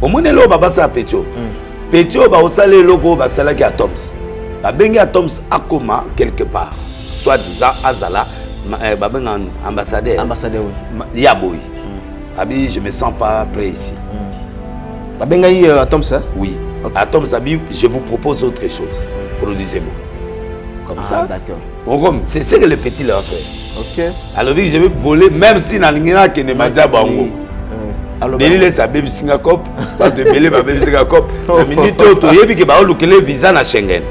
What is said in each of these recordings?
Au moins là baba ça Petio. Petio ba osale logo ba sala ki Atoms. Ba bengi Atoms akoma quelque part. Soit disant azala baba un ambassadeur. Ambassadeur oui. Yaboy. Abi je me sens pas prêt ici. Ba bengi Atoms hein? Oui. Okay. Atoms abi je vous propose autre chose. Produisez-moi. Comme ça. D'accord. Bon, c'est ce que le petit leur fait. OK. Alors je vais voler même si na lingina ke ne maja bango. Beli les sa baby Singapore, pas de beli ma baby Singapore. La minute to yebi ke ba olukele visa na Schengen.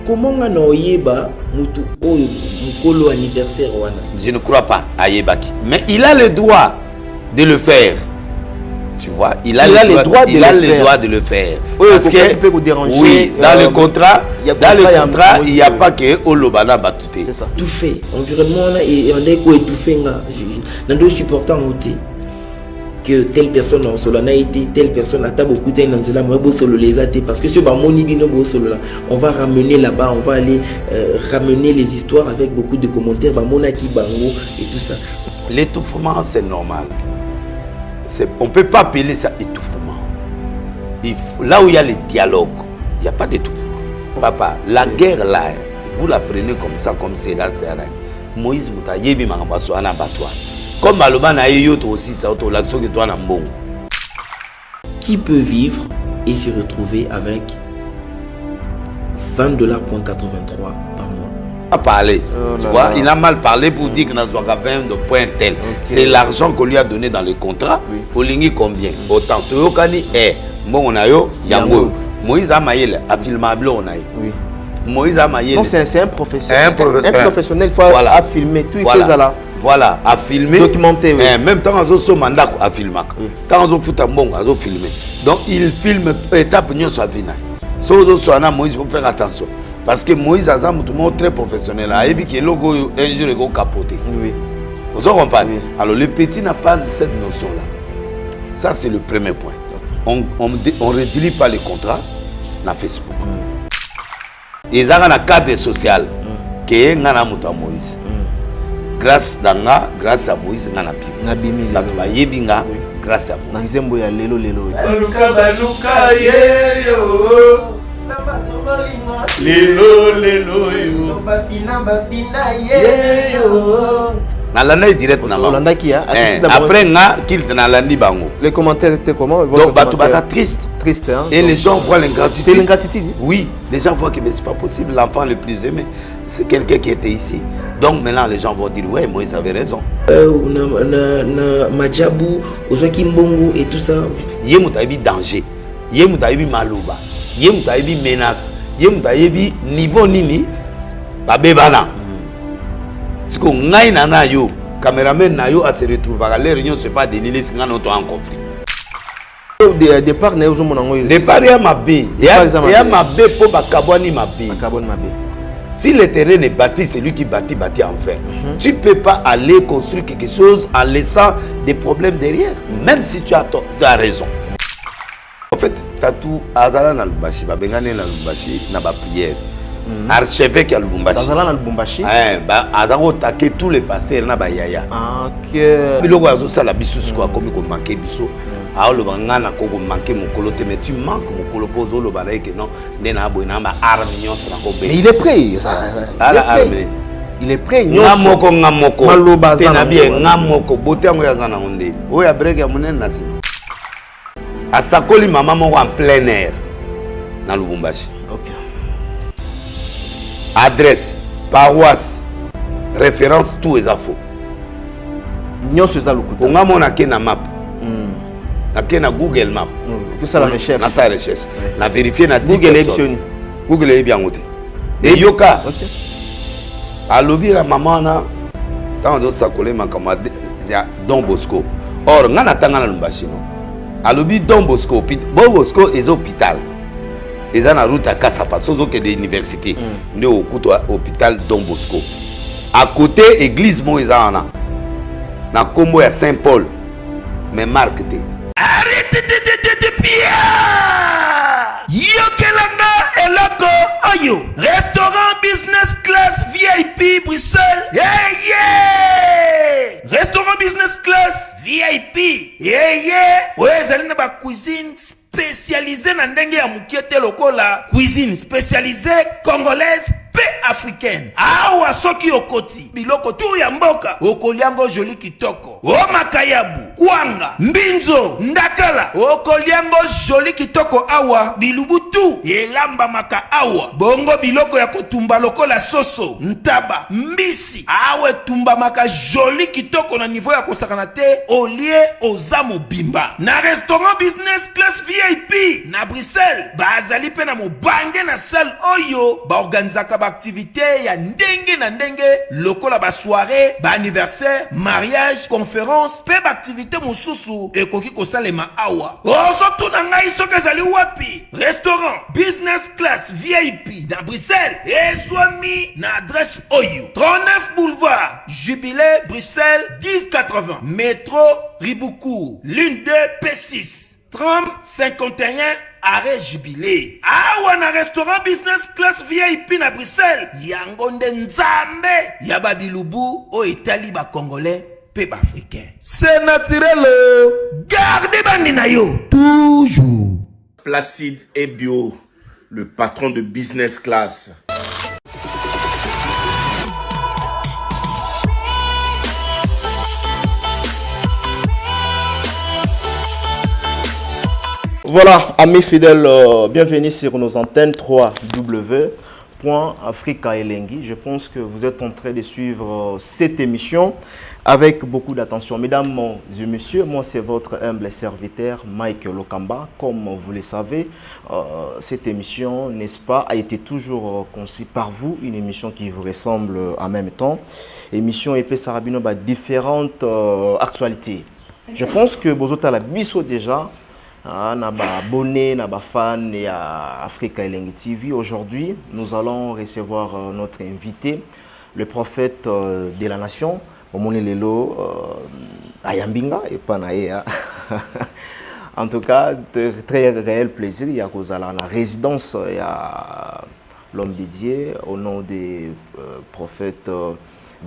Comment on a oyeba mutu oyo mukolo anniversaire wana? Je ne crois pas à Yebaki, mais il a le droit de le faire. Tu vois, il a le droit de le faire. Parce que peut vous déranger. Oui, dans le contrat, il n'y a pas que Olobana Batouté. C'est ça. Tout fait. Environnement et on est quoi tout fait nga. Dans deux supportants montés. Que telle personne en solo a été, telle personne a beaucoup de dans cela, moi solo les athées parce que ce bah mon ibino solo là, on va ramener là-bas, on va aller ramener les histoires avec beaucoup de commentaires, bah mon aki bango et tout ça. L'étouffement c'est normal. On ne peut pas appeler ça étouffement. Là où il y a le dialogue, il n'y a pas d'étouffement. Papa, la guerre là, vous la prenez comme ça, comme c'est là, c'est là. Moïse Moutayebi Mangabaso Anabatwa. Comme Maloba na yoto aussi, ça auto l'action que toi na mbongo. Qui peut vivre et se retrouver avec $20.83 par mois? A parlé. Tu vois, il a mal parlé pour dire que nous avons 20 de points tel. C'est l'argent qu'on lui a donné dans le contrat. Au ligne combien? Autant. Tu vois, bon, on a yo, yango. Moïse Amayel a filmé à blanc, on a eu. Oui. Moïse Amayel. Non, c'est un professionnel. Un professionnel, il faut voilà. Filmer tout, il voilà. fait ça là. Voilà, à filmer. Documenter, oui. Même temps, on a son mandat à filmer. Tant on a fait un bon, on a filmé. Donc, il filme étape de sa vie. Si on a Moïse, il faut faire attention. Parce que Moïse a un très professionnel. Il y a un logo un jour il a capoté. Oui. Vous comprenez? Oui. Alors, le petit n'a pas cette notion-là. Ça, c'est le premier point. On ne rédilie pas les contrats dans Facebook. Ils ont un cadre social qui est Moïse. Grâce à Moïse, on a bimi. Grâce à Moïse. Nalanda direct na Nalanda qui a après nga qu'il na landi bango. Les commentaires étaient comment? Donc batu triste hein. Et les gens voient l'ingratitude. C'est l'ingratitude. Oui, les gens voient que c'est pas possible. L'enfant le plus aimé, c'est quelqu'un qui était ici. Donc maintenant les gens vont dire ouais, Moïse avait raison. Na Majabu, Ozaki Mbongo et tout ça. Yemutaïbi danger. Yemutaïbi malouba. Yemutaïbi menace. Yemutaïbi niveau nini babebana. Si on ngai nana yo, caméraman na yo a se retrouver à la réunion, c'est pas des lignes qui sont en conflit. Départ na yo zo monango. Départ ya mabe. Ya mabe po bakabwani mabe. Bakabwani mabe. Si le terrain est bâti, c'est lui qui bâtit enfin. Tu ne peux pas aller construire quelque chose en laissant des problèmes derrière, même si tu as raison. En fait, tu as tout Azala na Lubumbashi, Babengane na Lubumbashi, na ba prière. Archevêque à Lubumbashi. Azala na Lubumbashi. Azala attaqué tous les pasteurs na ba yaya. OK. Biloko azo sala biso quoi comme ko manquer biso. Ah le bangana ko manquer mokolo te mais tu manques mokolo pozo le balaye que non ndena boina ba arme nyonso na ko be. Mais il est prêt ça. Il est prêt nyonso. Ngamoko. Maloba za na bien ngamoko botango ya zana onde. Oya break ya monene na sima. Asakoli maman moko en plein air na Lubumbashi. OK. Adresse, paroisse, référence, tout est à faux. Nyonso za lokuta. On a mon na map. Na Google Map. Tout ça la recherche. Na recherche. Na vérifier na Google Action. Google est bien noté. Et yoka. OK. A lobby la maman na quand on doit s'accoler ma camarade Don Bosco. Or ngana tanga na Lubumbashi no. A lobby Don Bosco. Don Bosco est hôpital. Ils ont la route à Kassapa, sauf que des universités. Nous au hôpital Don Bosco. À côté, église Moïse Ana. Dans le combo à Saint-Paul. Mais marque te. Arrête de Pierre! Yokelanga Eloko Oyo. Restaurant business class VIP Bruxelles. Yeah! Restaurant business class VIP. VIP. Ouais, ça n'a pas cuisine spécialisée dans ndenge ya mukiete lokola. Cuisine spécialisée congolaise pe africaine. Awa soki okoti. Biloko tu ya mboka. Okoliango joli kitoko. O makayabu. Kwanga. Mbinzo. Ndakala. Okoliango joli kitoko awa. Bilubutu. Elamba maka awa. Bongo biloko ya kotumba lokola soso. Ntaba. Mbisi. Awe tumba maka joli kitoko na niveau ya kosakana te. Olie ozamo bimba. Na restaurant business class VIP. Na Bruxelles. Bazali pe na mobange na salle oyo. Ba organizaka ba activité ya ndenge na ndenge. Lokola ba soirée. Ba anniversaire. Mariage. Conférence. Pe ba activité mosusu. Ekoki kosalema awa. Oso tuna ngai soki ezali wapi. Restaurant business class VIP na Bruxelles. Ezwami na adresse oyo 39 boulevard Jubilé Bruxelles 1080 métro Riboucourt l'une 2 P6 30 51 arrêt Jubilé. Awa na restaurant business class VIP na Bruxelles. Yango nde nzambe ya babilubu o etali ba congolais pe ba africain. C'est naturel. Gardez bandi na yo toujours. Placide et Bio, le patron de business class. Voilà, amis fidèles, bienvenue sur nos antennes 3W.Africa Elengi. Je pense que vous êtes en train de suivre cette émission avec beaucoup d'attention. Mesdames et messieurs, moi c'est votre humble serviteur Mike Lokamba. Comme vous le savez, cette émission, n'est-ce pas, a été toujours conçue par vous, une émission qui vous ressemble en même temps. Émission épée Sarabino, différentes actualités. Je pense que vous êtes à la biso déjà. Na ba abonné, na ba fan et à Africa Elengi TV. Aujourd'hui, nous allons recevoir notre invité, le prophète de la nation, Omoni Lelo Ayambinga et Panaea. En tout cas, très réel plaisir. Il y a la résidence, il y a l'homme dédié au nom des prophètes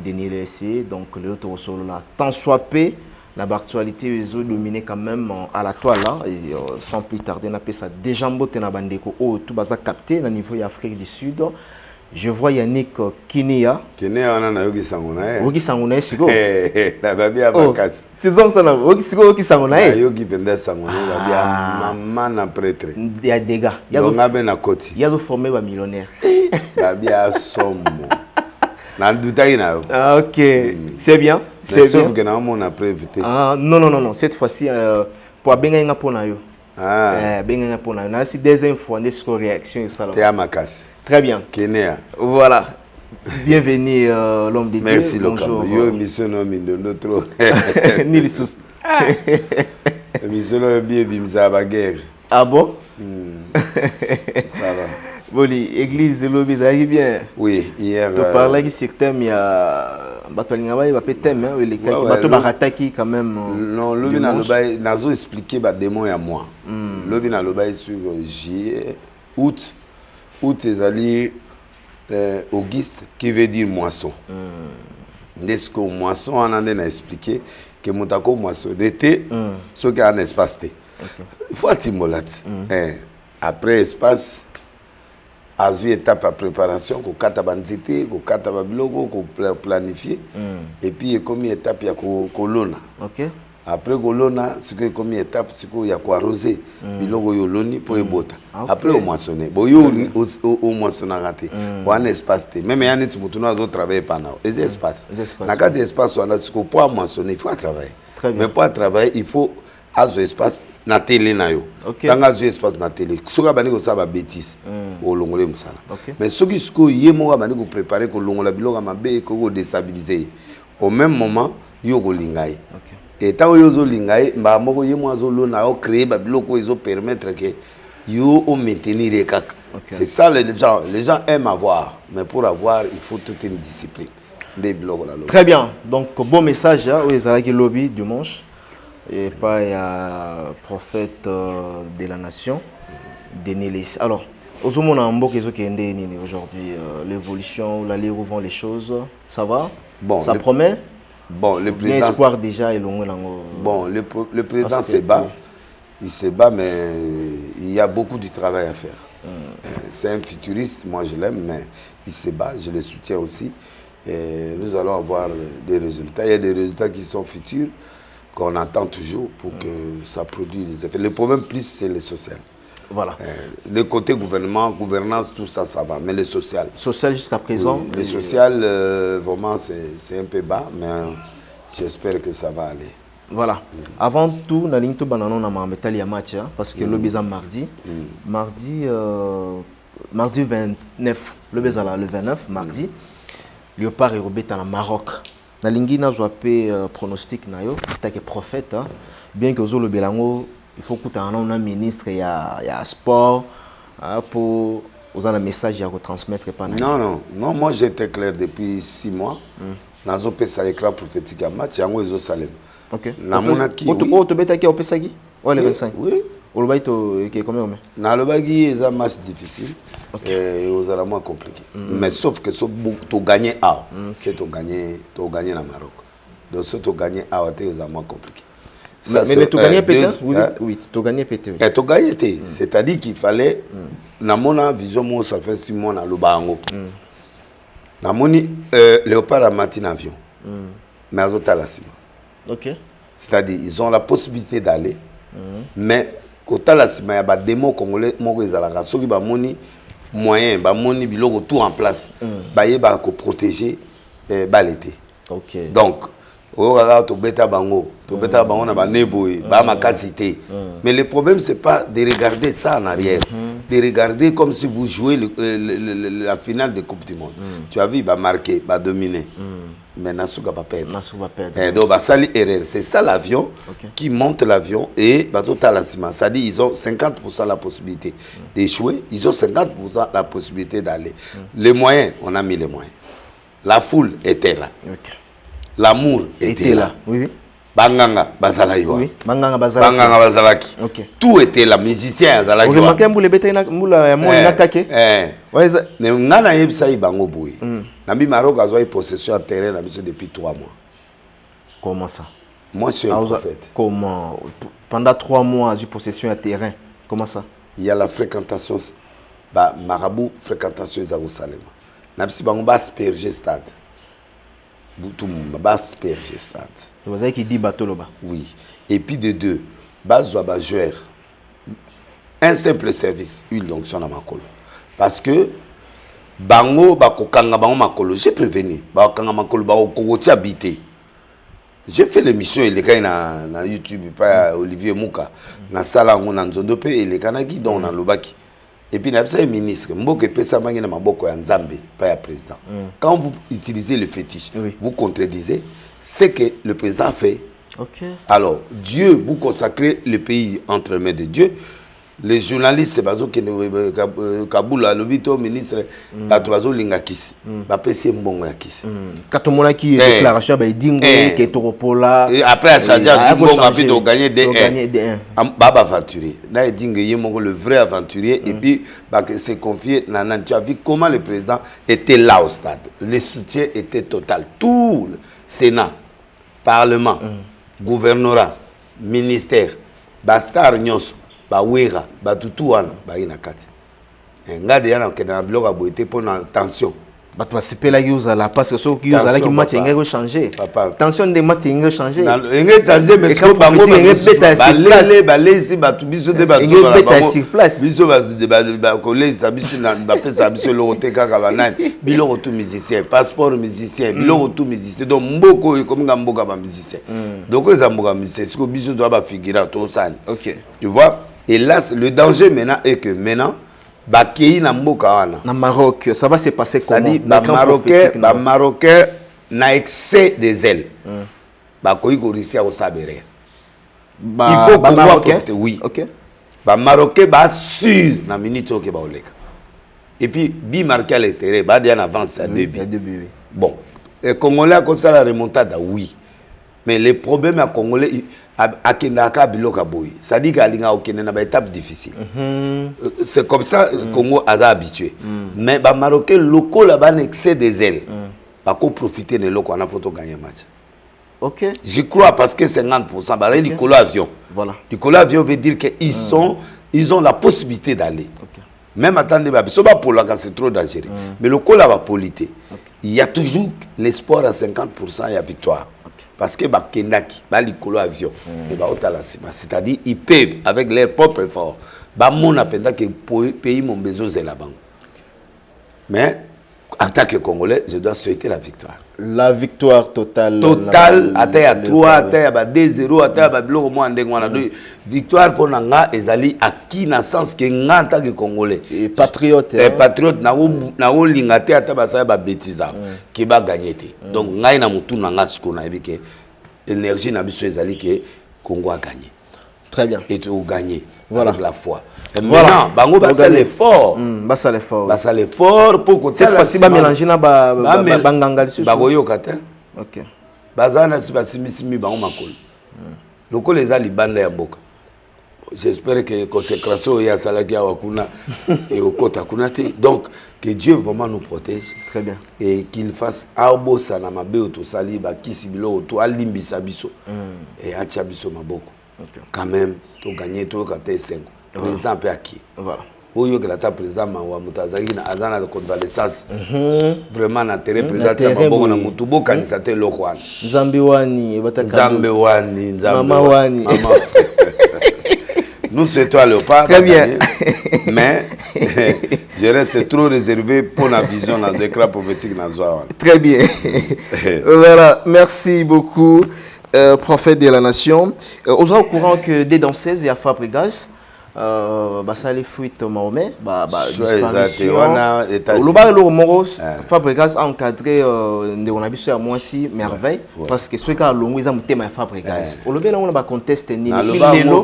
Denis Lessé. Donc, le retour solo là, tant soit paix. L'actualité est dominée quand même à la toile là, et sans plus tarder, on appelle ça déjà mbote na bandeko oh tout baza capté au niveau de l'Afrique du Sud. Je vois Yannick Kinia. Kinia on a yogi sangona. Yogi sangona siko. La babia bakati. Saison ça na yogi siko yogi sangona. Yogi penda sangona babia maman na prêtre. Il y a des gars. Il y a ngabe na koti. Il y a formé ba millionnaire. Babia somo. Ah, ok, c'est bien. C'est sauf que nous avons prévu. Ah, non. Cette fois-ci, pour bien gagner pour nous. Bien gagner pour nous. C'est des infos, des réactions. Très bien. Kenya. Voilà. Bienvenue, l'homme de Dieu. Merci, bonjour. Yo, mission non trop. Ni les sous. Mission non bien bimza ba guerre. Ah bon? Ça va. Bon, l'église de l'Obis arrive bien. Oui, hier. Tu parlais que c'est thème, il y a. Il va pas thème, hein. Il y a quand même. Non, l'Obis n'a pas expliqué les démons à moi. L'Obis n'a pas sur juillet, août. Août, ils allaient Auguste, qui veut dire moisson. Est-ce que moisson, on a expliqué que Moutako moisson d'été, ce qui a un espace. Il faut attirer. Après espace. Azu étape à préparation, ko kata banzité, ko kata babiloko, ko planifier. Et puis comme étape ya ko lona. OK. Après ko lona, c'est que comme étape c'est ko ya ko arroser biloko yo loni pour ebota. Après au moissonner. Bon yo au moissonner raté. Bon espace té. Même ya net mutu na zo travailler pendant. Les espaces. Na cas d'espace on a ce ko pour moissonner, il faut travailler. Mais pour travailler, il faut azo espace na télé na yo. Tanga azo espace na télé. Soka bani ko sa ba bêtise. Au longole musala. Mais soki sko yemo bani ko préparer ko longola biloko mabe ko déstabiliser. Au même moment yo ko lingai. Et tant yo zo lingai ba moko yemo azo lona o créer ba biloko izo permettre que yo o maintenir les cac. C'est ça les gens aiment avoir, mais pour avoir il faut toute une discipline. Très bien. Donc bon message hein, aux Israéliens lobby dimanche. Et pas un prophète de la nation, Denis Lessé. Alors, aujourd'hui, l'évolution, où vont les choses, ça va? Bon, ça promet? Bon, le Il y a président... espoir déjà et Bon, le président se bat. Il se bat, mais il y a beaucoup de travail à faire. C'est un futuriste, moi je l'aime, mais il se bat, je le soutiens aussi. Et nous allons avoir des résultats. Il y a des résultats qui sont futurs, qu'on attend toujours pour que ça produise des effets. Le problème plus, c'est le social. Voilà. Le côté gouvernement, gouvernance, tout ça, ça va. Mais le social. Social jusqu'à présent. Oui, le social, vraiment, c'est un peu bas, mais j'espère que ça va aller. Voilà. Avant tout, on a dit que nous avons un match parce que le baiser mardi. Mardi 29, le 29, mardi, Léopard et Robert dans le Maroc. Dans l'ingénieur, je vais pronostic nayo, tant que prophète, bien que le Belango, il faut que tu aies un ministre, il y a sport pour vous avez un message à retransmettre. Non, moi j'étais clair depuis 6 mois. Dans un écran prophétique à match, il y a un Salem. Ok. Namonaki. Tu bêta qui au Pesagi? Ouais, le 25. Oui. Au Baïto, qui est combien? Dans le Bagui, c'est un match difficile. Et aux Allemands compliqué. Mais sauf que si tu gagnes A, c'est tu gagnes le Maroc. Donc si tu gagnes A, c'est extrêmement compliqué. Mais tu gagnes pété? Oui, tu gagnes pété. Et tu gagnes pété. C'est-à-dire qu'il fallait, dans mon vision, moi, ça fait 6 mois dans le Bahango. Dans mon Léopard a matin avion. Mais ils ont la ciment. Ok. C'est-à-dire ils ont la possibilité d'aller, mais quand la ciment, il y a des démos congolais, ils ont ceux qui ont des moyens, ils ont tout en place, ils ont protéger l'été. Ok. Donc, tu bêta bango na baneboy, ba makasité. Mais le problème c'est pas de regarder ça en arrière, de regarder comme si vous jouez la finale de Coupe du Monde. Tu as vu, il va marquer, il va dominer. Mais Nasuga va perdre. Donc, c'est ça l'avion qui monte l'avion et ça dit ils ont 50% la possibilité d'échouer, ils ont 50% la possibilité d'aller. Les moyens, on a mis les moyens. La foule était là. L'amour était là. Oui. Banganga bazalaki. Oui. Banganga bazalaki. Ok. Tout était là, musicien azalaki. Vous remarquez mbule beta ina mbula mo ina kake. Ne ngana yebisa ibango boye. Nambi Maroc a eu possession de terrain depuis 3 mois. Comment ça? Moi je suis un prophète. Comment? Pendant 3 mois, j'ai possession de terrain. Comment ça? Il y a la fréquentation, marabout fréquentation à Jérusalem. Nabisi bango ba asperger stade. Tout le monde va asperger stade. Vous avez qui dit bateau là-bas? Oui. Et puis de 2, bazoa joueur. Un simple service, une onction à Makolo. Parce que bango bakokanga bango Makolo, j'ai prévenu. Bakokanga Makolo bakokoti habité. J'ai fait l'émission il est na YouTube par Olivier Mouka. Na sala ngona nzondo pe il est kanaki don na lobaki. Et puis, il y a un ministre, pas un président. Quand vous utilisez le fétiche, vous contredisez ce que le président fait. Alors, Dieu, vous consacrez le pays entre les mains de Dieu. Les journalistes, c'est parce que Kaboul a le ministre, Batoazo Lingakis, Bapesi Mbongo Yakis. Quand on a qui déclaration, il dit que Toropola. Après, à Chadja, Mbongo a pu gagner des 1. Baba aventurier. Là, il dit que le vrai aventurier. Et puis, c'est confié. Tu as vu comment le président était là au stade. Le soutien était total. Tout le Sénat, Parlement, gouvernorat, ministère, Bastar Nyos. Bawera, batutu wana, baina kati. Ngade yana kena bloga boité pour la tension. Bato asipela yuza la parce que ceux qui yuza la qui match engage changer. Tension des matchs engage changer. Engage changer mais quand bango balezi batu biso de bazo. Engage beta sur place. Biso ba collège sabiso na ba pesa biso lote kaka banani. Biloko tout musicien, passeport musicien, biloko tout musicien. Donc mboko comme mboka ba musicien. Donc les mboka musicien, ce que biso doit ba figurer tout ça. OK. Tu vois? Et là, le danger maintenant est que maintenant, Bakei na mboka wana. Na Maroc, ça va se passer comment? C'est-à-dire, Marocain n'a excès des ailes. Bakoyi ko réussir au sabere. Il faut que Marocain, oui. OK. Marocain ba sûr na minute ke ba oleka. Et puis bi marqué à l'intérieur, ba dia en avance à 2 buts. Bon, les Congolais comme ça la remontada oui. Mais le problème à Congolais Akendaka biloka boy. Ça dit qu'Alinga okene na ba étape difficile. C'est comme ça Congo a habitué. Mais ba Marocain locaux là-bas excès des ailes. Ba ko profiter de loko na poto gagner match. Ok. Je crois parce que 50%, bah, les colos avions. Voilà. Les colos avions veut dire qu'ils ils ont la possibilité d'aller. Ok. Même attendez, pour la c'est trop dangereux. Mais le col va polité. Il y a toujours l'espoir à 50% et à victoire. Parce que bah Kendaki, bah les colos avions, et bah c'est-à-dire ils peuvent avec leurs propres efforts. Bah mon appenda que pays mon besoin c'est là-bas. Mais en tant que Congolais, je dois souhaiter la victoire. La victoire totale. Total, à 3, à 2-0, à au moins victoire pour Nanga ezali acquis dans le sens que nga en tant que Congolais. Et patriote. Et patriote, na o lingate ata basaya ba bêtisa qui va gagner. Donc ngai na mutu nanga siko na ebike énergie na biso ezali que Congo a gagné. Très bien. Et tu as gagné. Voilà. Avec la foi. Et voilà. Maintenant, bango basa l'effort. Basa l'effort. Basa l'effort pour que cette fois-ci ba mélanger na ba banganga lisusu. Ba boyo kata. OK. Bazana si basimisimi bango makolo. Loko les alibanda ya mboka. J'espère que consécration ya salaki ya wakuna et au kota kunate. Donc que Dieu vraiment nous protège. Très bien. Et qu'il fasse arbo sana mabe auto sali ba kisibilo auto alimbisa biso. Et atia biso maboko. Quand même, tu as gagné, tu as gagné 5. Le président peut acquis. Voilà. Oui, que le président Mawa Moutazaki a Azana de convalescence. Vraiment, na terrain président Mabongo na Mutubo kandidaté Lokwan. Zambiwani, Zambiwani, Zambiwani. Nous souhaitons le pas. Très bien. Mais je reste trop réservé pour la vision dans l'écran prophétique dans Zoa. Très bien. Voilà, merci beaucoup. Prophète de la nation. Aux au courant que des danseuses, il y a Fabregas, ça les fuites Mahomet, disparition. Le Moros, Fabregas a encadré on a vu à moi aussi merveille parce que ceux qui ont l'ongou ils ont thème à Fabregas. Au levé là on a contesté ni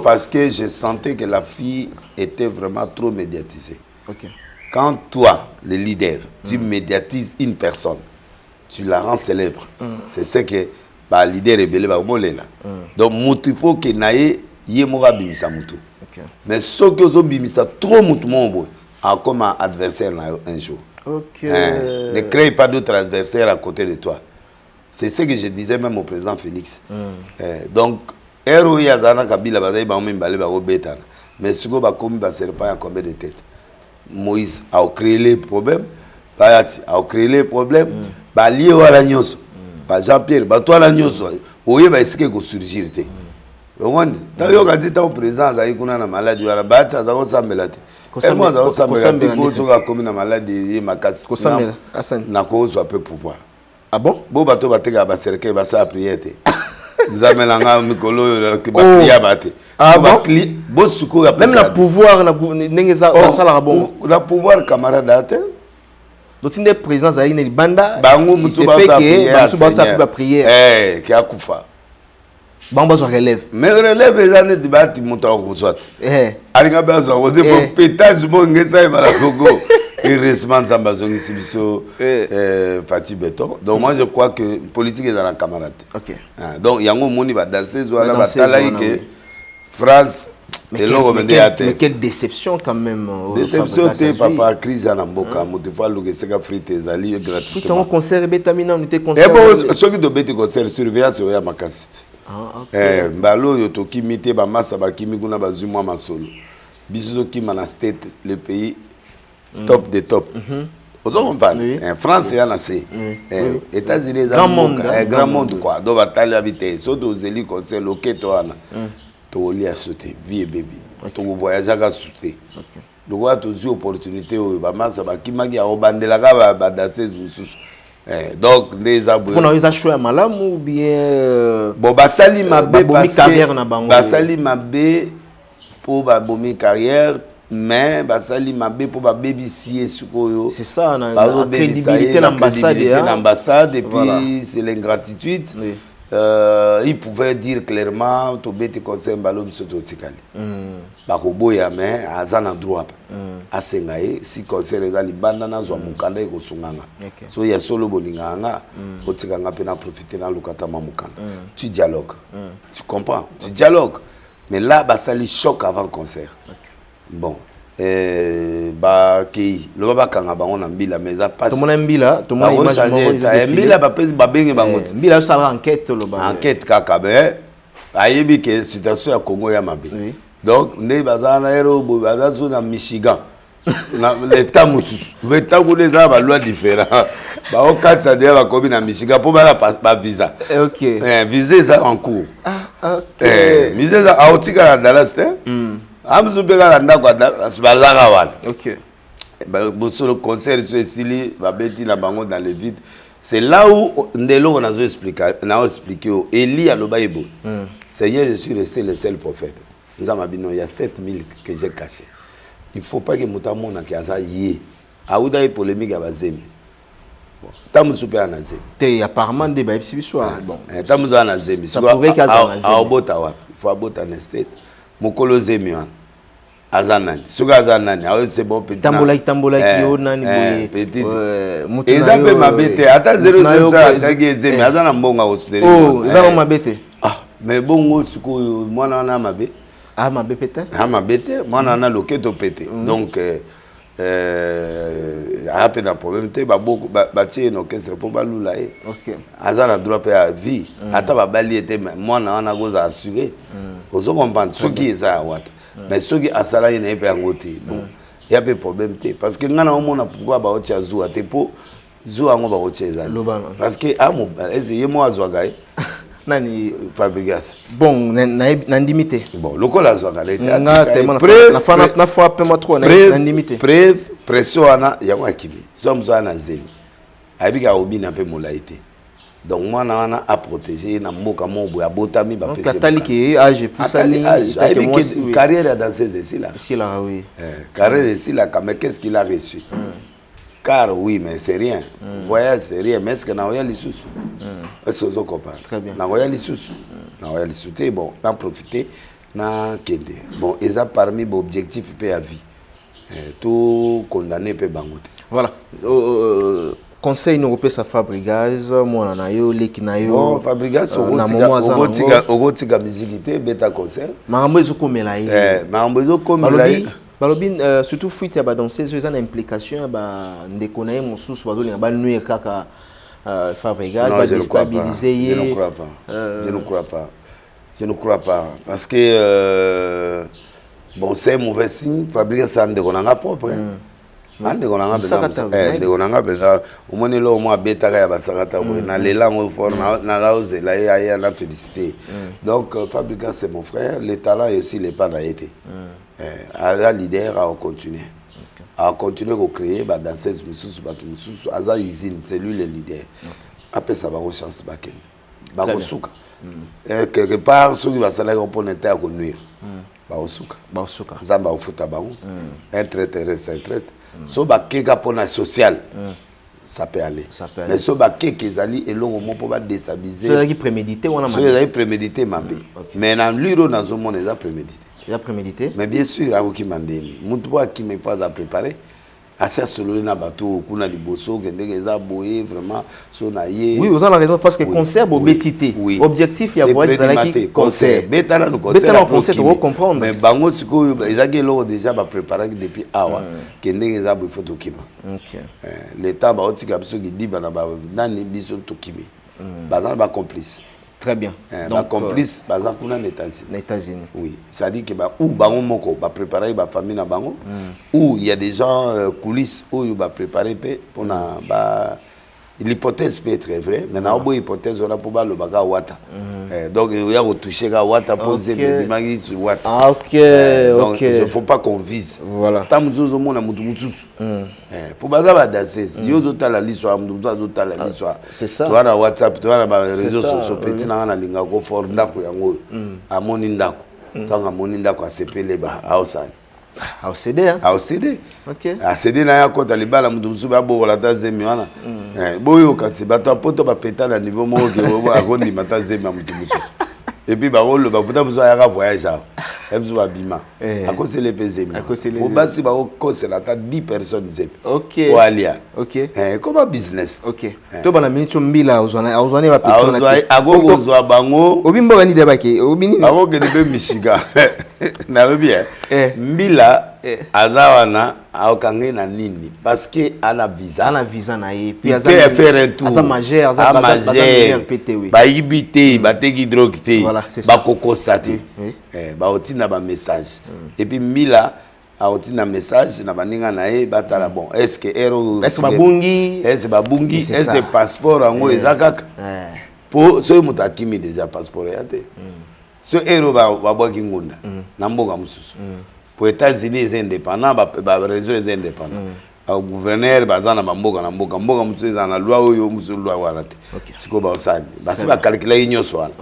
parce que je sentais que la fille était vraiment trop médiatisée. OK. Quand toi, le leader, tu médiatises une personne, tu la rends célèbre. C'est ce que ba leader rebelle ba molela. Donc mutu faut que naé yemoga bimisa mutu. Mais ce que zo bimisa trop mutu mombo a comme adversaire un jour. OK. Ne crée pas d'autres adversaires à côté de toi. C'est ce que je disais même au président Félix. Donc héros yazana kabila bazai ba mbale ba obetana. Mais ce que ba komi ba serpa ya combien de têtes. Moïse a créé les problèmes, Bayati a créé les problèmes, ba lié wala nyonso. Jean-Pierre, toi la nyonso, oye ba esike ko surgir te. On ta yo gadi ta président za ikuna na maladie wala bata za osambela te. Moi za osambela te ko to ka komi na maladie ye makasi. Ko sambela Hassan. Na ko zo peu pouvoir. Ah bon? Bo bato bateka ba cercle ba sa prière te. Zamelanga mikolo ki ba prière ba te. Ah bon? Bo suko ya même la pouvoir na nengeza ba sala bon. La pouvoir camarade ate. Donc il est président Zaïne Libanda. Il se fait que va prier. Eh, qui a koufa. Bamba se relève. Mais relève les années de bâti montant au soit. Eh. Alinga bezo on dit pour pétage bon ngesa et la Congo. Et récemment Zambazoni Sibiso Fatih Beton. Donc moi je crois que politique est dans la camarade. OK. Donc yango moni ba danser zo la batala que France. Mais quelle déception quand même. Déception, c'est papa, crise à l'amboka, motifa luge seka frite ezali gratuitement. Tout en concert betamina on était concert. Et bon, ceux qui doivent être concert surveillance oya makasite. Mbalo yo to kimite ba massa ba kimiguna ba zumwa masolo. Biso ki mana state le pays top de top. Vous comprenez? France et ANAC. États-Unis grand monde quoi. Do batali habité, so do zeli concert loketo ana. To li a sauté vie bébé to voyager à sauter le roi to eu opportunité au ba massa ba kimaki a obandela ka ba danseuse mususu donc les abou on a eu ça choix malam ou bien bon basali mabe carrière na bango basali mabe pour ba bomi carrière mais basali mabe pour ba BBC sukoyo c'est ça na crédibilité l'ambassade et puis c'est l'ingratitude. Il pouvait dire clairement to bete conseil mbalo biso to tikali bakoboya mais azana droit asengaye si conseil ezali banda na zwa mukanda eko sunganga so ya solo bolinganga otikanga pe na profiter na lokata mukanda tu dialogue tu comprends tu dialogue mais là basali choc avant concert bon bakei loba bakanga bango na mbila mais eza pas tomona mbila tomona image moko mbila bapesi babenge bango mbila osala enquête loba enquête kaka be ayebi ke situation ya Congo ya mabe donc nde baza na ero bo baza so na Michigan na l'état mosusu l'état ko les ba loi différent ba o katsa de ba kobi na Michigan po ba ba visa OK visa ça en cours OK visa ça a otika na Dallas amzu bega na ndako Dallas bazaka wana OK ba le concert sur Sili ba beti na bango dans le vide. C'est là où ndelo on a expliqué Eli Alobaïbo. Seigneur, je suis resté le seul prophète. Nous avons dit non, il y a 7000 que j'ai cachés. Il ne faut pas que Moutamon na kiasa yé. Aouda est polémique à Bazemi. Tamu super anazemi. Té apparemment des baïs soir bon. Tamu anazemi. Ça pourrait qu'à anazemi. Aobota wa. Il faut abota na state. Mokolo zemi wan. Azanani. Suga azanani. Awe c'est bon petit. Tambola ki onani boye. Petit. Eza pe mabete. Ata 0 kage zemi. Azana mbonga osuderi. Oh, eza mabete. Ah, mais bongo suko mwana na mabe. Ah mabe pété. Ah mabete, mwana na loketo pété. Donc a pe na problème te ba beaucoup ba tie no orchestre pour ba lula e. OK. Azana droit pe à vie. Ata ba bali était mwana wana goza assurer. Ozo comprendre ce qui est ça wata. Mais ce qui a salarié n'est pas ngoté. Bon, il y a pas de problème te parce que ngana o mona pourquoi ba otia zua te po zua ngo ba otia ezali. Parce que amo essayer moi azwa nani Fabregas. Bon, n'indimité. Bon, le col a zogalé. La fois peu trop n'indimité. Preuve, pression ana ya wa kibi. Sommes na zemi. Abiga obi na pe molaité. Donc moi na a protéger na mboka mobo ya botami ba pese. Katali ki âge poussali carrière dans ces ici là. Ici là oui. Carrière ici là mais qu'est-ce qu'il a reçu? Car oui, mais c'est rien. Voyage, c'est rien. Mais est-ce que nous avons les sous? Est-ce que vous comprenez? Très bien. Nous avons les sous. Nous avons les sous. Bon, on a profité. Bon, ils ont parmi les objectifs à vie. Tout condamné peut bangoter. Voilà. Conseil européen sa Fabregas, moi na yo leki na yo. Bon, Fabregas au tika musique beta concert. Marambo ezokomela ye. Marambo ezokomela ye. Balobin surtout fuite ya ba danseuse eza na implication ba ndeko na ye mosusu bazolinga ba nuire kaka Fabregas ba déstabiliser ye. Je ne crois pas. Je ne crois pas. Je ne crois pas parce que bon c'est un mauvais signe. Fabregas ça ndeko na nga propre. Ndeko na nga beza. Ndeko na nga beza. Omoni lo mo abeta ya basakata ko na lelango fort na rauzela ya na félicité. Donc Fabregas c'est mon frère, le talent et aussi les pas n'a été. La leader a continué. A continué à créer des danseuses, à la usine, c'est lui le leader. Après ça, va avoir chance de souka. Quelque part, ceux qui vont s'aller pour ne pas nuire. Souka. Zamba au foot à bango. Un traite reste un traite. So ba keka pour la sociale. Ça peut aller. Mais so ba keka ezali et l'on mo pour déstabiliser. C'est qui prémédité ou on a mal. C'est prémédité mabé. Mais dans l'euro dans un monde ils ont prémédité. Il a prémédité. Mais bien sûr, à qui mandé. Moutouba qui me fait à préparer. assez solo na bateau kuna liboso kendenge eza boye vraiment so na ye. Oui, vous avez raison parce que concert bo betité. Objectif ya voix zalaki concert. Betala no concert. Betala concert pour comprendre. Mais bango siko ezaki lo déjà ba préparer depuis awa kendenge eza bo photo kima. OK. L'état ba otika biso ki diba na ba nani biso to kimi. Bazana ba complice. Très bien. Donc complice bazan kuna na États-Unis. Oui, ça dit que ba ou bango moko ba préparer ba famille na bango ou il y a des gens coulisses où ba préparer pour na ba l'hypothèse peut être vraie mais na obo hypothèse on a pour ba le baga wata. Donc il y a retoucher ga wata poser le magi sur wata. Ah OK, donc il faut pas qu'on vise. Voilà. Tamuzo mo na mutu mususu. Pour baza ba danser, yo zota la l'histoire, mutu zota la l'histoire. C'est ça. Tu vois na WhatsApp, tu vois na réseaux sociaux petit na linga ko for ndako yango. Amoni ndako. Tanga moni ndako asepele ba ausani. A OCD hein. A OCD. OK. A OCD na ya kota libala mutu mususu ba bo la tazemi wana. Boyo kasi bato poto ba peta na niveau mo ke bo akondi mata zemi mutu mususu. Et puis bah le bah vous avez un voyage à vous abîma à cause les PZM au bas si bah au cause la ta 10 personnes zep. OK Walia. OK comment business. OK to bana minute mbila ozwana ba personne agogo zo bango obimbo bani debake obini bango ke de Michigan na bien mbila azawana aokange na nini parce que ana visa na ye puis peut faire un tour aza majeur bayibi te bateki drogue te bakokostate baotina bamessage et puis mbila aotina message na baninga na ye batala bon est-ce que ero babungi est-ce que passeport yango eza kaka po soki moto akimi déjà passeport ya te so ero babwaki ngunda na mboka mosusu po États-Unis eza indépendant barégion eza indépendant gouverneur baza na bamboka na mboka mosusu eza na loi oyo mosusu loi wana te sikoyo baosani basi bakalkulaki nyonso wana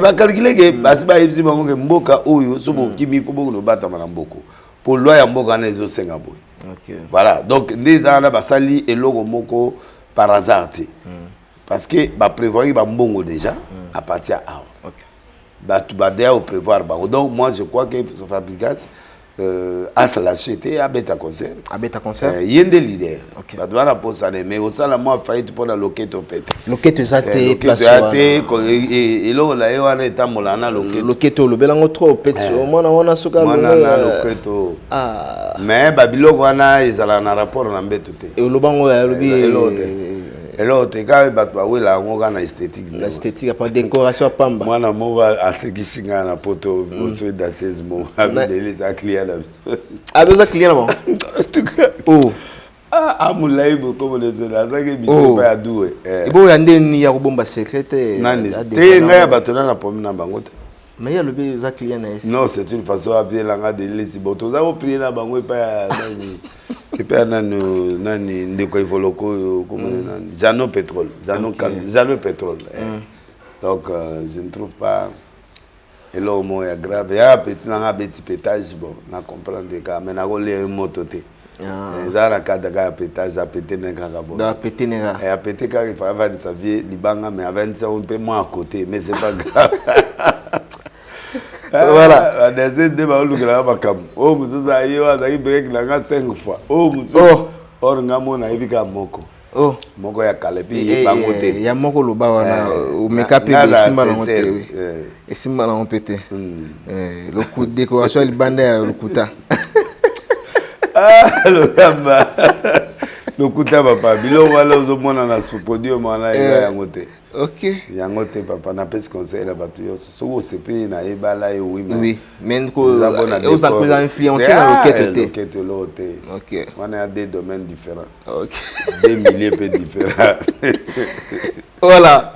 bakalkuleke basi bayebisi bango ke mboka oyo so bokimi fo bokende obatama na mboko po loi ya mboka wana ezosenga boye voilà donc nde eza wana basali eloko moko par hasard te parce que baprévoyaki bambongo déjà à partir awa bato badeya oprévoir bango donc moi je crois que Fabricas asalâché te abeta concert ye nde leader bato wana posane mais osala mwa faillite mpona loketo pete loketo eza te eloko na ye wana etambola na loketo olobelango trop pete mwana wana soki mwana na loketo mais babiloko wana ezala na rapport na mbeto te olobango alobi eloko te kaka bato bawela yango kaka na esthétique apa décoration apamba mwana moko asekisi ngai na poto oso danseuse moko abidelisa client na biso abeoza client na bango amolai bokomolesola azaki biso mpe aduwe eboya ndeni ya kobomba secret te te ngai ya bato na pomi na bango te mais il y a le bébé client non c'est une façon à bien la de laisser bon tout ça au prier là bango pas nani et pas nani ndeko ivoloko comme Jano pétrole Jano pétrole donc je ne trouve pas et là au moins grave il y a petit na petit pétage bon na comprendre que mais na ko le moto te zara kada ka pétage a pété nenga ka bon da pété nenga et a pété car il faut avoir sa vie libanga mais avec ça un peu moins à côté mais c'est pas grave. Voilà, des deux baolukela bakam. Oh muzuza yo azaki break langa 5 fois. Oh muzuza. Or ngamo na ibika moko. Oh, moko ya kalepi bango te. Ya moko loba wana o make-up be simba na ngote. E simba na ngopete. Le coup de décoration libanda ya lukuta. Le kamba. Lokuta papa bilo wala ozomona na podium wana ya ngote. OK. Yango te papa na pesi conseil la bato yo so se pe na ebala e oui mais ko oza ko influencer na loketo lote. OK. On a des domaines différents. OK. Des milliers peu différents. Voilà.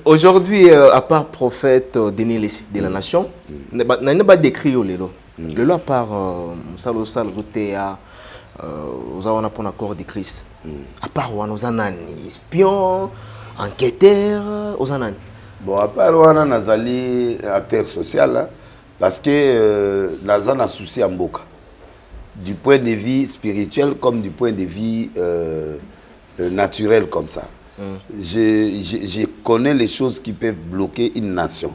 Aujourd'hui à part prophète Denis de la nation, n'a pas décrit lelo. Lelo à part salo route à aux avons pour accord de Christ. À part wana nani espion enquêteur aux anan. Bon, à part wana nazali acteur social parce que nazana a souci à mboka du point de vue spirituel comme du point de vue naturel comme ça. Je connais les choses qui peuvent bloquer une nation.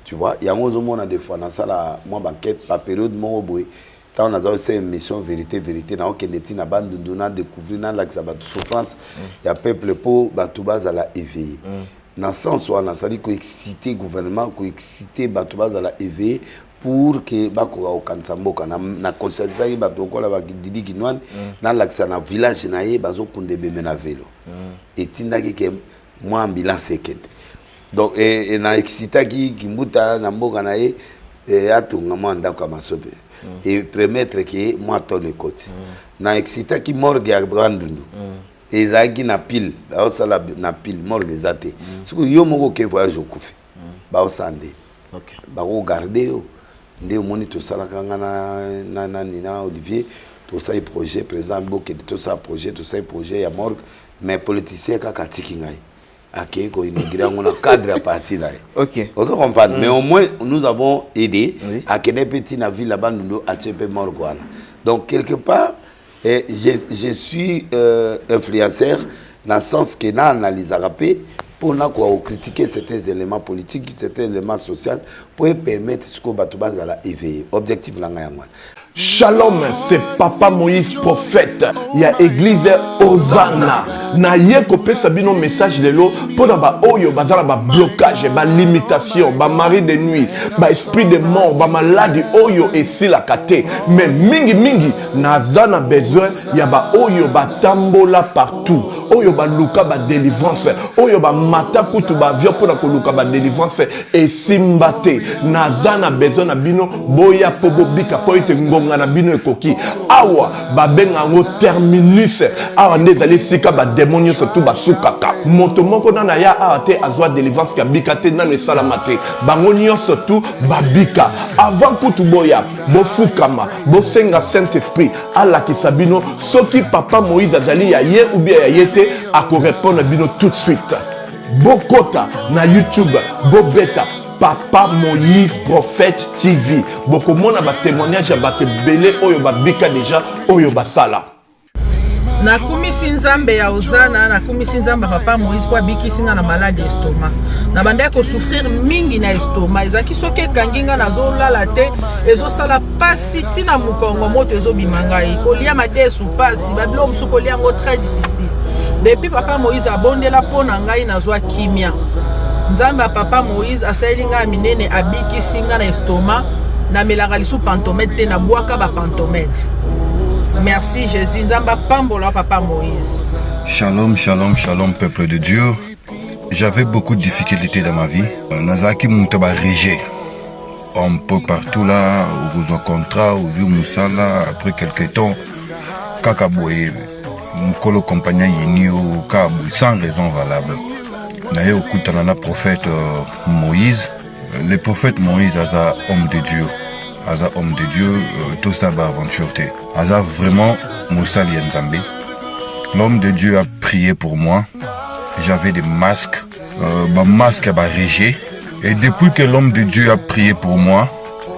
Tu vois, il y a un des fois dans ça la moi banquette par période mon boy. Quand on a fait une mission vérité na okeneti na bande donna découvrir na la souffrance il y a peuple pour batubaz à la éveiller dans sens où on a dit ko exciter gouvernement ko exciter batubaz à la éveiller pour que bakoka okansamboka na conscience bato ko la ba didi kinwan na l'accès na village na ye bazo kunde beme na vélo et tindaki ke moi ambulance ekende donc et na excitaki kimbuta na mboka na ye atunga mwanda kwa masobe et permettre que moi ton le côté na excita qui morgue à brandundu et zaki na pile ba osala na pile morgue ezate siko yo moko ke voyage okufi ba osande OK ba ko garder yo nde moni to sala kanga na Olivier to ça projet président boke to ça projet ya morgue mais politicien kaka tiki ngai OK, ko inaugurer on a cadre à partir là. OK. On comprend mais au moins nous avons aidé à que des petits na ville là-bas nous a peu morguana. Donc quelque part je suis influenceur dans le sens que na analyse rapide pour na quoi critiquer certains éléments politiques, certains éléments sociaux pour permettre ce que batubaz la éveiller. Objectif là ngayangwa. Shalom, c'est Papa Moïse prophète. Il y a église Hosanna. Na ye kopé sabino message de l'eau pour ba oyo bazala ba blocage, ba limitation, ba mari de nuit, ba esprit de mort, ba maladie oyo et si la kate. Mais mingi nazana besoin ya ba oyo ba tambola partout. Oyo ba luka ba délivrance, oyo ba mata kutu ba vio pour na luka ba délivrance et simbate. Nazana besoin na bino boya pobo bika po ite ngonga na bino ekoki. Awa ba benga ngo terminus. Awa ndezali sika ba démonios surtout basukaka. Moto moko na ya ate azwa délivrance ka bikate na ne salamate. Bangonio surtout babika. Avant kutu boya bo fukama, bo senga Saint-Esprit ala kisabino soki Papa Moïse azali ya ye ou bien ya yete a ko répondre bino tout de suite. Bokota na YouTube, bobeta Papa Moïse Prophète TV. Boko mona ba témoignage ba te belé oyo ba bika déjà oyo basala. Nakumisi nzambe ya Hosanna, nakumisi nzambe Papa Moïse kwa bikisinga na malade estomac. Na banda ko souffrir mingi na estomac. Ezaki soke kanginga na zolala te, ezo sala pasi tina mukongo moto ezo bimanga ikolia mate sou pasi, babilo musuko lia ngo très difficile. Depuis Papa Moïse abondela pona ngai na zwa kimia. Nzambe ya Papa Moïse asayelinga minene abikisinga na estomac, na melaka lisu pantomètre na boaka ba pantomètre. Merci Jésus, Nzamba Pambola Papa Moïse. Shalom, shalom, shalom, peuple de Dieu. J'avais beaucoup de difficultés dans ma vie. Nazaki Moutaba Régé. Un peu partout là, au besoin contrat, au vieux Moussala, après quelques temps, Kakaboye, Mkolo compagnon Yini au Kabou, sans raison valable. D'ailleurs, au Koutanana prophète Moïse, le prophète Moïse, Aza homme de Dieu. Aza homme de Dieu, tout ça va aventure. Aza vraiment Moussa Lienzambe. L'homme de Dieu a prié pour moi. J'avais des masques. Ma masque a régé. Et depuis que l'homme de Dieu a prié pour moi,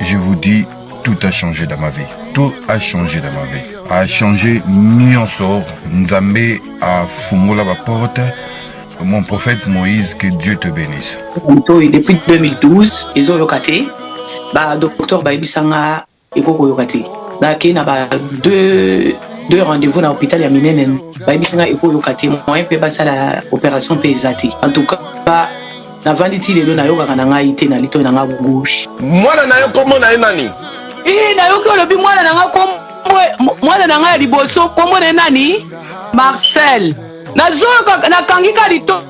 je vous dis, tout a changé dans ma vie. Tout a changé dans ma vie. A changé Nyonsor. Nzambe a fumé la porte. Mon prophète Moïse, que Dieu te bénisse. Depuis 2012, ils ont yokaté. Docteur Baibisanga ekoko yokate ke na deux rendez-vous dans l'hôpital ya minene Baibisanga ekoko yokate moyen pe basala opération pe ezate en tout cas na vanditi lelo na yoka na ngai te na lito na nga gauche Mwana na yo komo na nani na yo ko lobi mwana na nga komo mwana na nga liboso komo na nani Marcel na zoka na kangika lito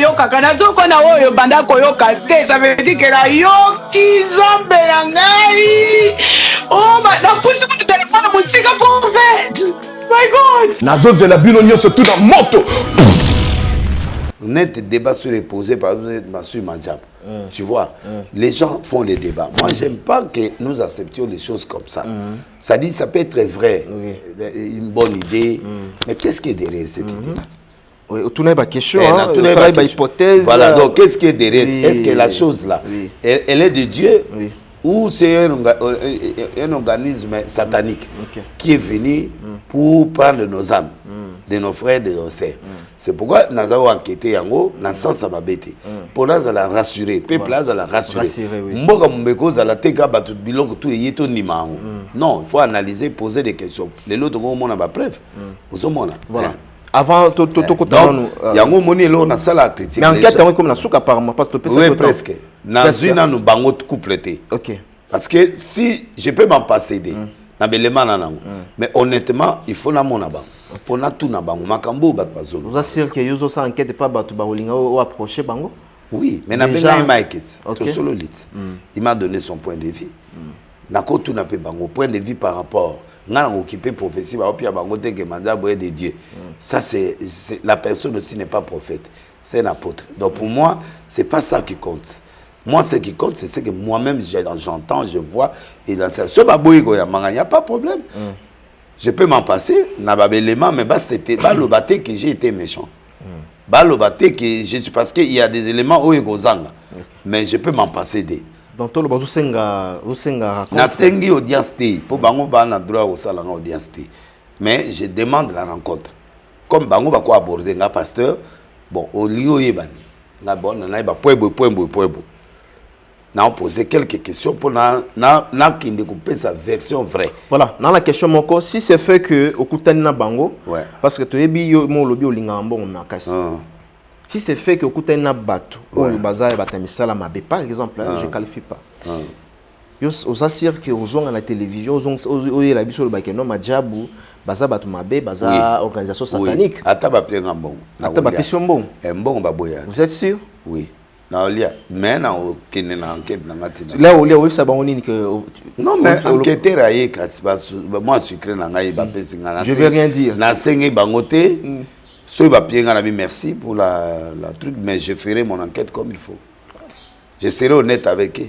yo kaka nazo kona oyo banda koyoka te ça veut dire que la yoki zombe ya ngai oh na pusi ku téléphone musika prophète my god nazo zela bino nyonso tout dans moto. Net débat sur les posés par Massou Mandiab. Tu vois, les gens font les débats. Moi, j'aime pas que nous acceptions les choses comme ça. Ça dit, ça peut être vrai, une bonne idée, mais qu'est-ce qui est derrière cette idée-là? Oui, tout n'est pas question, tout n'est pas hypothèse. Voilà, donc qu'est-ce qui est derrière? Est-ce que la chose là, elle est de Dieu ou c'est un organisme satanique qui est venu pour prendre nos âmes, de nos frères, de nos sœurs? C'est pourquoi nous avons enquêté yango dans le sens de bête. Pour nous la rassurer, peuple la rassurer. Mboka mbeko za la teka batu biloko tout yeto nima. Non, il faut analyser, poser des questions. Les autres on a pas preuve. Voilà. Avant tout yango moni lo na sala critique. Mais enquête on comme na souka apparemment parce que oui, presque. Na zina nous bango complété. OK. Parce que si je peux m'en passer des na belema na nango. Mais honnêtement, il faut na mona ba. Pour na tout na bango makambo bat bazolo. Vous assure que yozo ça enquête pas batu ba olinga ou approcher bango? Oui, mais na benga Mike to solo lit. Il m'a donné son point de vue. Na ko tout na pe bango point de vue par rapport nga occupé prophétie ba opia bango te que mandat boye de Dieu. Ça c'est la personne aussi n'est pas prophète, c'est un apôtre. Donc pour moi, c'est pas ça qui compte. Moi ce qui compte c'est ce que moi-même j'entends, je vois et dans ce baboy ko ya manga, il y a pas de problème. Je peux m'en passer na babelema mais bah c'était pas le baté que j'ai été méchant. Bah le baté que je suis parce qu'il y a des éléments où gozanga. Mais je peux m'en passer des. Donc tout le monde usenga na sengi audience té pour bango ba na droit au salanga audience té. Mais je demande la rencontre. Comme bango ba ko aborder nga pasteur bon au lieu yebani. Na bon na ba poebo. n'a posé quelques questions pour n'a qui découper sa version vraie. Voilà, dans la question moko si c'est fait que okutani na bango ouais. Parce que to yebi yo mo lobi olinga mbongo makasi. Si c'est fait que okutani na bato oyo bazaya batamisala mabe par exemple, je qualifie pas. Yo osasir que ozonga na télévision oyo la biso ba keno majabu baza bato mabe baza organisation satanique. Ata ba pienga mbongo. Ata ba pisio mbongo. Mbongo ba boya. Vous êtes sûr? Oui. Mais na okene na enquête na ngatina. Là où ça ba onini que non mais enquêteur aye kasi moi sucré na ngai ba pesinga na. Je veux rien dire. Na sengi bangote. So ba pienga na bi merci pour la truc mais je ferai mon enquête comme il faut. Je serai honnête avec eux.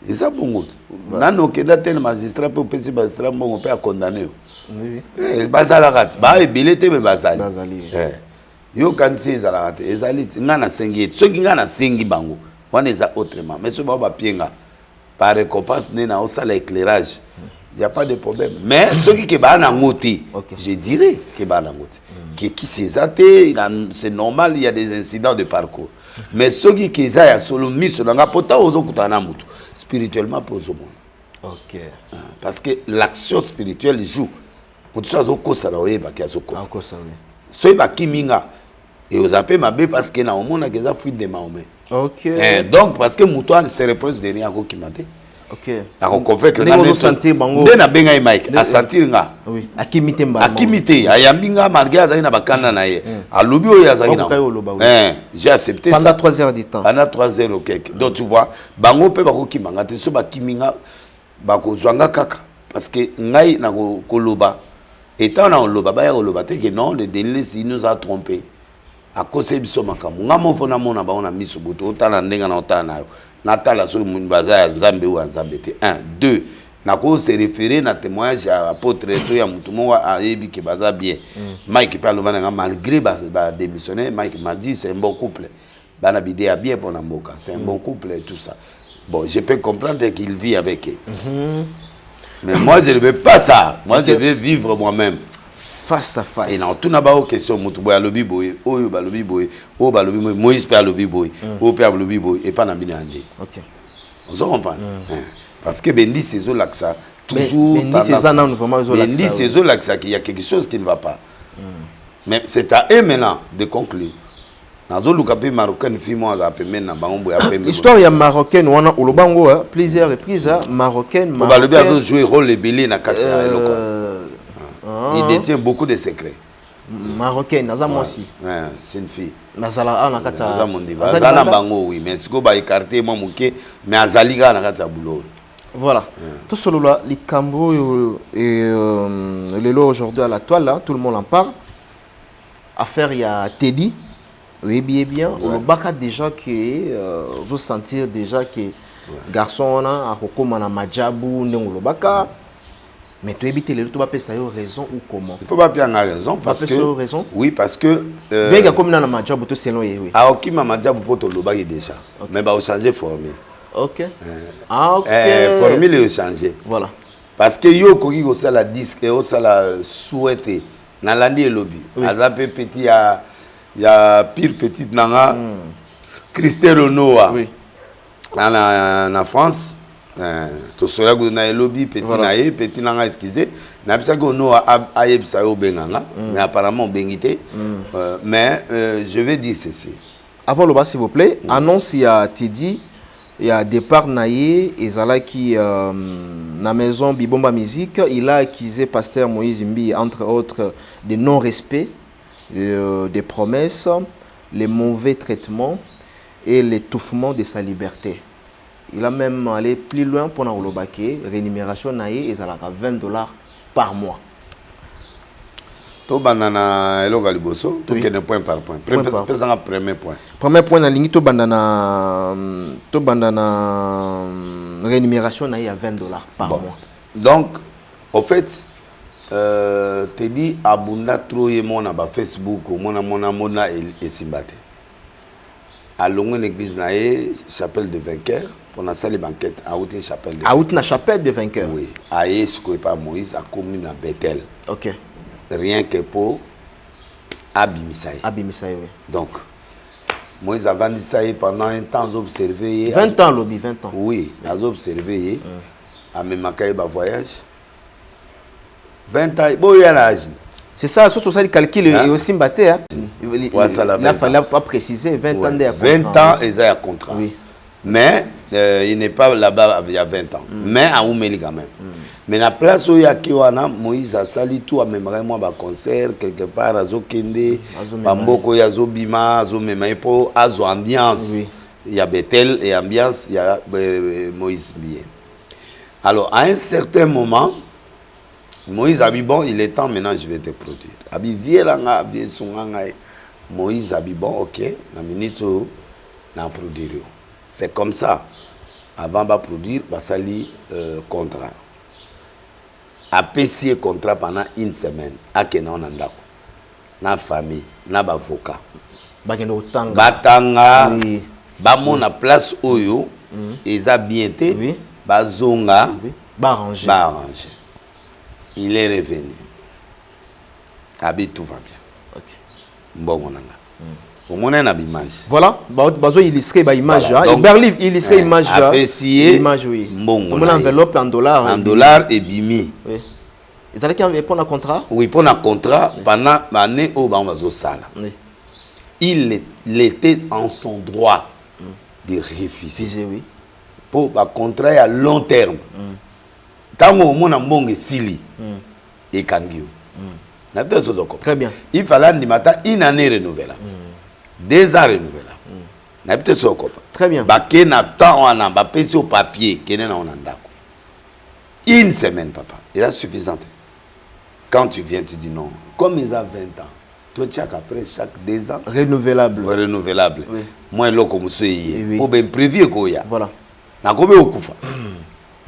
Ils ont bon goût. Nano keda tel magistrat pour petit magistrat bon peut condamner. Oui. Bazala rat. Ba ebilete me bazali. Yo kansi ezala rat. Ezali ngana sengi. Ceux qui ngana sengi bango. On est autrement. Mais ce ba pienga par récompense na osala éclairage. Il y a pas de problème. Mais ceux qui ba na ngoti, je dirais que ba na ngoti. Qui c'est normal, il y a des incidents de parcours. Mais ceux qui ont solo mis sur la pota aux autres spirituellement pour ce monde. Ok. Parce que l'action spirituelle joue. Pour tout ça, aux causes là, il y a des causes. Ceux qui minga et aux appels ma parce que na au monde a fuite de Mahomet. Ok. Donc parce que Moutouane se reproche de rien qui m'a dit. Ok. Alors qu'on fait que les sentir bango. Dès na benga Mike a sentir nga. Oui. Akimite mba. Akimite ayambinga malgré azali na bakanda na ye. Alobi oyo azali na. J'ai accepté pendant 3 heures du temps. Pendant 3 heures au quelque. Donc tu vois, bango pe bako kimanga te so bakiminga bako zwanga kaka parce que ngai na koloba étant na loba ba ya loba te que non le délit il nous a trompé. A cause biso makamu ngamo fona mona ba ona miso boto otala ndenga na otana natala so munbaza ya Nzambe ou Nzambe te 1 2 nako se référer na témoignage à apôtre to ya mutumo wa ayebi ke baza bien Mike parle bana malgré ba démissionner Mike m'a dit c'est un bon couple bana bidé a bien bon amboka c'est un bon couple et tout ça bon je peux comprendre qu'il vit avec eux mais moi je ne veux pas ça moi je veux vivre moi-même face à face. Et non, tout n'a pas de question. Mutubo a lobi boy, oyo ba lobi boy, o ba lobi boy, Moïse pa lobi boy, o pa lobi boy, et pas na binandi. Ok. On se comprend. Parce que Bendi c'est zo laksa toujours. Bendi c'est ça non vraiment zo laksa. Bendi c'est zo laksa qu'il y a quelque chose qui ne va pas. Mais c'est à eux maintenant de conclure. Nazo lukapi marocaine fille moi a pemé na bango ya pemé. Histoire ya marocaine wana olobango plusieurs reprises marocaine. On va le bien jouer rôle les belé na katia eloko. Il détient beaucoup de secrets. Marocaine, moi aussi. C'est une fille. Nazala na kata. Nazala bango oui, mais siko ba écarter moi muke, mais azaliga na kata boulot. Voilà. Tout solo là, les Cambo et les lots aujourd'hui à la toile là, tout le monde en parle. Affaire il y a Teddy. Oui bien. On baka déjà que vous sentir déjà que garçon là a kokoma na majabu ndongo baka. Mais tu évites les tu vas payer ça raison ou comment? Il faut pas bien raison parce que raison. Oui parce que bien que comme dans la majabu tout selon oui. Ah OK ma majabu pour te loba déjà. Mais va changer formule. OK. Ah OK. Formule est changé. Voilà. Parce que yo koki ko sala disque et au sala souhaité na landi et lobby. Azapé petit ya pire petite nanga Christelle Noah. Oui. Na France to sola go na lobby petit naé petit nanga excusez na bisa go no ayebisa yo benganga mais apparemment bengité mais je vais dire ceci avant le bas s'il vous plaît annonce il y a Teddy il y a départ naé ezala qui na maison Bibomba Musique il a accusé pasteur Moïse Mbi entre autres de non-respect des promesses les mauvais traitements et l'étouffement de sa liberté. Il a même allé plus loin pour le baquet, rémunération naïe et ça a $20 par mois. To bandana elo galiboso, to kene point par point. Premier point. Premier point na lingi to bandana rémunération naïe à $20 par mois. Donc au fait te dit abunda trop ye mona ba Facebook, mona et simbate. À longue l'église naïe, chapelle de vainqueur. On a sali banquette à haute chapelle de vainqueur. À chapelle de vainqueur. Oui. Aïe, ce que pas Moïse a commis à Bethel. OK. Rien que pour Abimisaï. Abimisaï, oui. Donc, Moïse a vendu ça pendant un temps observé. 20 ans, lobby, 20 ans. Oui, a observé. A même marqué un voyage. 20 ans, bon, il y a l'âge. C'est ça, sur ça, le calcul est aussi battu. Il fallait pas préciser 20 ans de contrat. 20 ans, ils ont un contrat. Oui. Mais il n'est pas là-bas il y a 20 ans. Mais à Oumeli quand même. Mais la place où il y a Kiwana, Moïse a sali tout, a même vraiment un concert, quelque part, à Zokende, Bamboko, à Zobima, à Zomemaïpo, à Ambiance. Il y a Bethel et Ambiance, il y a Moïse bien. Alors, à un certain moment, Moïse a dit, bon, il est temps, maintenant je vais te produire. Abi vielanga, vielsunganga, Moïse a dit, bon, ok, na minute, na produire. C'est comme ça. Avant de produire, il sali contrat. A payé contrat pendant une semaine. A Kenan Nandako. Na famille, na avocat. Batanga, bamon na place oyo, ils a bien été, bazonga, arrangé. Il est revenu. Abi tout va bien. Ok. Bon on a. On a une image. Voilà, bazo illustrer ba image. Voilà. Donc, Berlin illustrer image. Apprécier image oui. Bon on a enveloppe en dollars. En dollars et bimi. Oui. Ils allaient quand pour un contrat. Oui, pour un contrat pendant l'année où on va au sala. Oui. Il était en son droit de refuser. Oui. Pour un contrat à long terme. Tant que mon ambong est sili et kangio. Très bien. Il fallait une année renouvelable. 2 ans renouvelables. Très bien. Baké na temps on a baissé au papier kenen on andako. Une semaine papa, il est suffisante. Quand tu viens tu dis non. Comme ils ont 20 ans, toi chaque après chaque 2 ans renouvelable. Renouvelable. Oui. Moi loko musoyi. Oui. Pour ben prévu koya. Voilà. Na kobe okufa.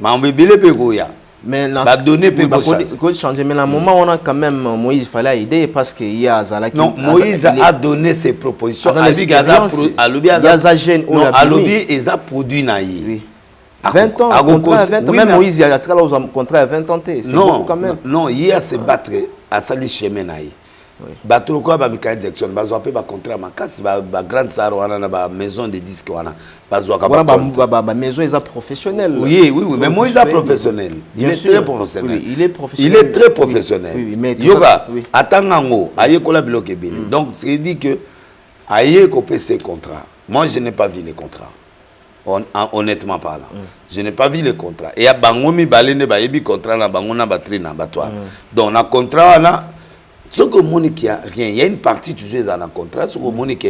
Ma mbebele pe koya. Mais la donner peut changer. Mais à un moment, on a quand même Moïse, il fallait aider parce qu'il y a Zalaki. Non, Moïse a donné ses propositions. Il y a Zagen ou la Alobi, ils ont produit naïe. 20 ans, contrat à 20 ans. Même Moïse, il y a un contrat à 20 ans. Non, non, il y a se battre à Sali chemin naïe. Battre quoi, Bamika Jackson, Bazoapé, contrat à ma casse, grande salle, maison de disques. Voilà, maison, ils sont professionnels. Oui, mais Moïse est professionnel. Il est très professionnel. Il est professionnel. Il est très professionnel. Yoga, attends, aïe, kola bloqué béni. Donc, c'est dit que, aïe, copé ses contrats. Moi, je n'ai pas vu les contrats. Honnêtement parlant. Je n'ai pas vu les contrats. Et à Bangomi, Balene, Bayebi, contrat, na Bangona, Batri, na Batoa. Donc, na contrat, na. Ce que Monique a rien, il y a une partie toujours dans un contrat, ce que Monique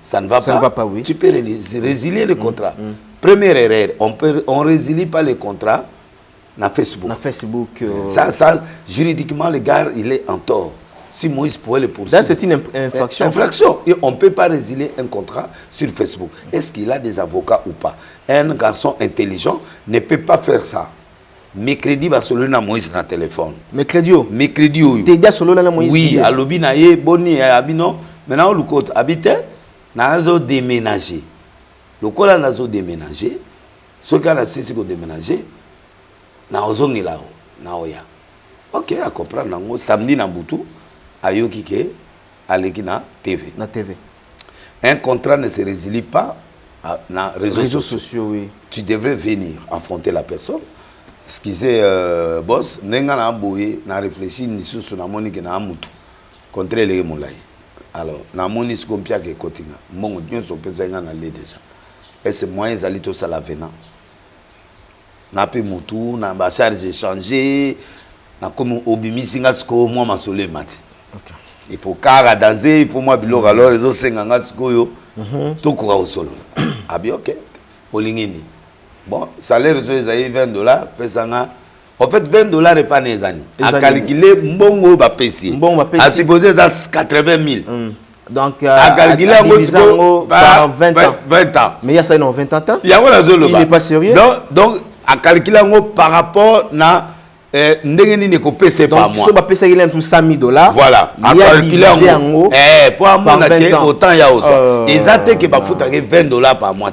ça ne va pas. Oui. Tu peux résilier le contrat. Première erreur, on ne résilie pas le contrat dans Facebook. Ça, juridiquement, le gars, il est en tort. Si Moïse pouvait le poursuivre. C'est une infraction. Infraction. Et on ne peut pas résilier un contrat sur Facebook. Est-ce qu'il a des avocats ou pas? Un garçon intelligent ne peut pas faire ça. Mercredi va solo na Moïse na téléphone. Mercredi oui. T'es déjà solo na Moïse. Oui, à l'obi na ye boni abino. Maintenant le côté habité na zo déménager. Le côté na zo déménager. Ce qu'on a sisi ko déménager na ozongi là na oya. OK, à comprendre nango samedi na butu ayoki ke aleki na TV. Na TV. Un contrat ne se résilie pas na réseaux sociaux oui. Tu devrais venir affronter la personne. Excusez, boss, n'enga na boye na réfléchi ni sous na monique na amutu contre les moulay. Alors, na moni skompia ke kotinga. Mongo dion so pesenga na le déjà. Et c'est moyen zalito sala venant. Na pe mutu na ba charge changer na comme obimi singa sko moi masole mati. OK. Il faut kara danser, il faut moi bilo alors les autres senga ngasko yo. To ko au solo. Abi OK. Olingini. Bon, salaire ils ont $20, pesanga. En fait, $20 n'est pas les années. À calculer, mbongo va payer. À supposer ça 80 000. Donc, à calculer par 20 ans. 20 ans. Mais il y a ça, non, 20 ans. Il y a il n'est pas sérieux. Donc, à calculer par rapport à ndenge nini ko pese par mois. Donc, si on pese il tout $100,000. Voilà. À calculer pour un mois, autant il y a aussi. Exact que bafuta $20 par mois.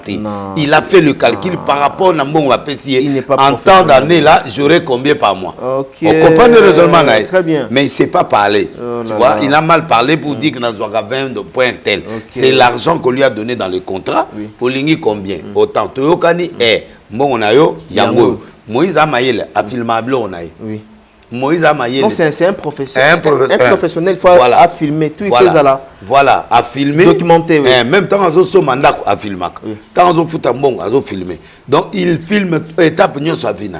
Il a fait le calcul par rapport à mon pese. En temps d'année là, j'aurais combien par mois. Okay. On comprend le raisonnement là. Très bien. Mais il ne sait pas parler. Tu vois, il a mal parlé pour dire que nous avons 20 points tel. C'est l'argent qu'on lui a donné dans le contrat. Au ligne combien? Autant. Toyokani bon on a yo yango. Moïse Amayel a filmé on a. Oui. Moïse Amayel. Non, c'est un professionnel. Un professionnel, il faut à filmer tout, il fait ça là. Voilà, à filmer. Documenter, oui. Même temps, on a mandat à filmer. Quand on a fait un bon, on a filmé. Donc, il filme étape de sa vie.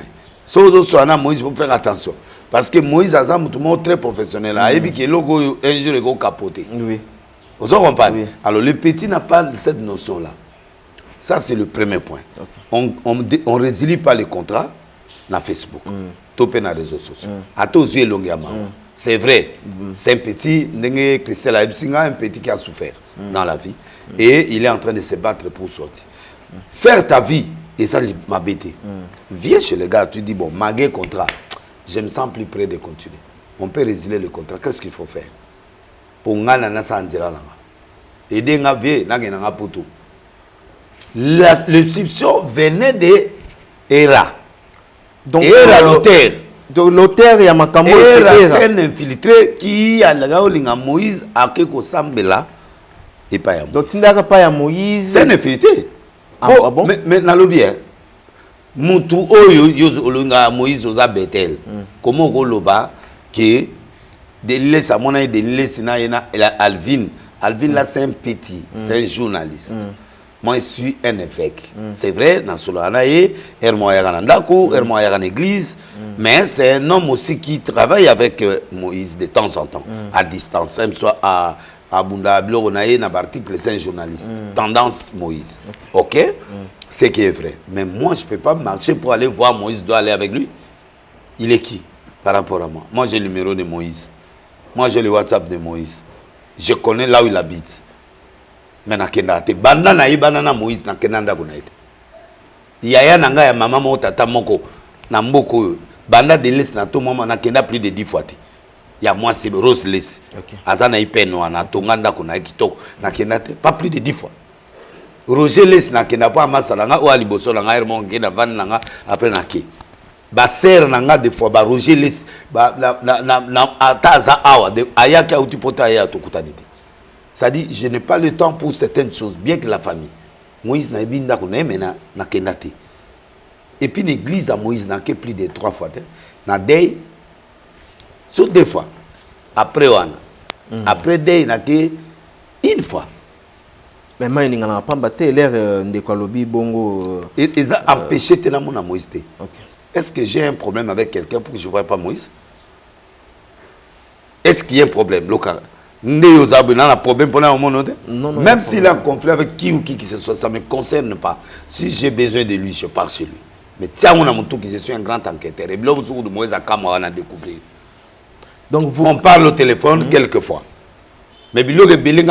Si on a Moïse, il faut faire attention. Parce que Moïse a un très professionnel. Il y a un jour, il a capoté. Oui. Vous comprenez? Alors, le petit n'a pas cette notion-là. Ça, c'est le premier point. Okay. On ne résilie pas les contrats dans Facebook. Topé dans les réseaux sociaux. À tous les longuement. C'est vrai. C'est un petit, Christelle Aebsinga, un petit qui a souffert dans la vie. Et il est en train de se battre pour sortir. Faire ta vie, et ça m'a bêté. Viens chez les gars, tu dis, bon, malgré contrat, je me sens plus prêt de continuer. On peut résilier le contrat. Qu'est-ce qu'il faut faire? Pour nga na sanzela nga. Aider nga vie, na nga pour tout. L'exception venait de Era. Donc, Era l'auteur. Donc l'auteur et Amakambo, c'est un infiltré qui a la Moïse a quelque sambela et pas Moïse. Donc tu n'as pas à Moïse. C'est un infiltré. Ah bon? Mais dans le bien, Moutou Oyo Moïse osa Bethel. Comment on loba que de l'île Samona de l'île Sina Alvin. Alvin là c'est un petit, c'est un journaliste. Moi, je suis un évêque. C'est vrai, dans Solanaï, Hermoyagana Ndako, Hermoyagana Église, mais c'est un homme aussi qui travaille avec Moïse de temps en temps, à distance. Même soit à Bunda, Blogonaï, dans l'article, c'est un journaliste. Tendance Moïse. Ok? C'est qui est vrai. Mais moi, je ne peux pas marcher pour aller voir Moïse, dois aller avec lui. Il est qui par rapport à moi? Moi, j'ai le numéro de Moïse. Moi, j'ai le WhatsApp de Moïse. Je connais là où il habite. Mais nakenda te banda na ibana na Moïse nakenda ndako na ite yaya nanga ya mama mo tata moko na mboko banda de les na to mama nakenda plus de 10 fois te ya moi c'est Rose les azana ipeno na tonga ndako na kitoko nakenda te pas plus de 10 fois Roger les nakenda pa masala nga o aliboso nga hermo ngena van nga après nake ba ser nanga de fois ba Roger les ba na ataza awa de ayaka utipota ya to kutanite. Ça dit, je n'ai pas le temps pour certaines choses, bien que la famille. Moïse n'a pas de et puis l'église à Moïse n'a que plus de 3 fois. N'a day, sur 2 fois. Après, après day, n'a que 1 fois. Mais moi, il n'y a pas l'air de Kolobi Bongo. Et ça a empêché de mon Moïse. Est-ce que j'ai un problème avec quelqu'un pour que je ne voie pas Moïse? Est-ce qu'il y a un problème local? Problème pour non, même s'il a un conflit avec qui ou qui que ce soit, ça ne me concerne pas. Si j'ai besoin de lui, je pars chez lui. Mais tiens, je suis un grand enquêteur. Et l'homme de Moïse a découvrir. Donc vous... On parle au téléphone quelquefois. Mais il y a des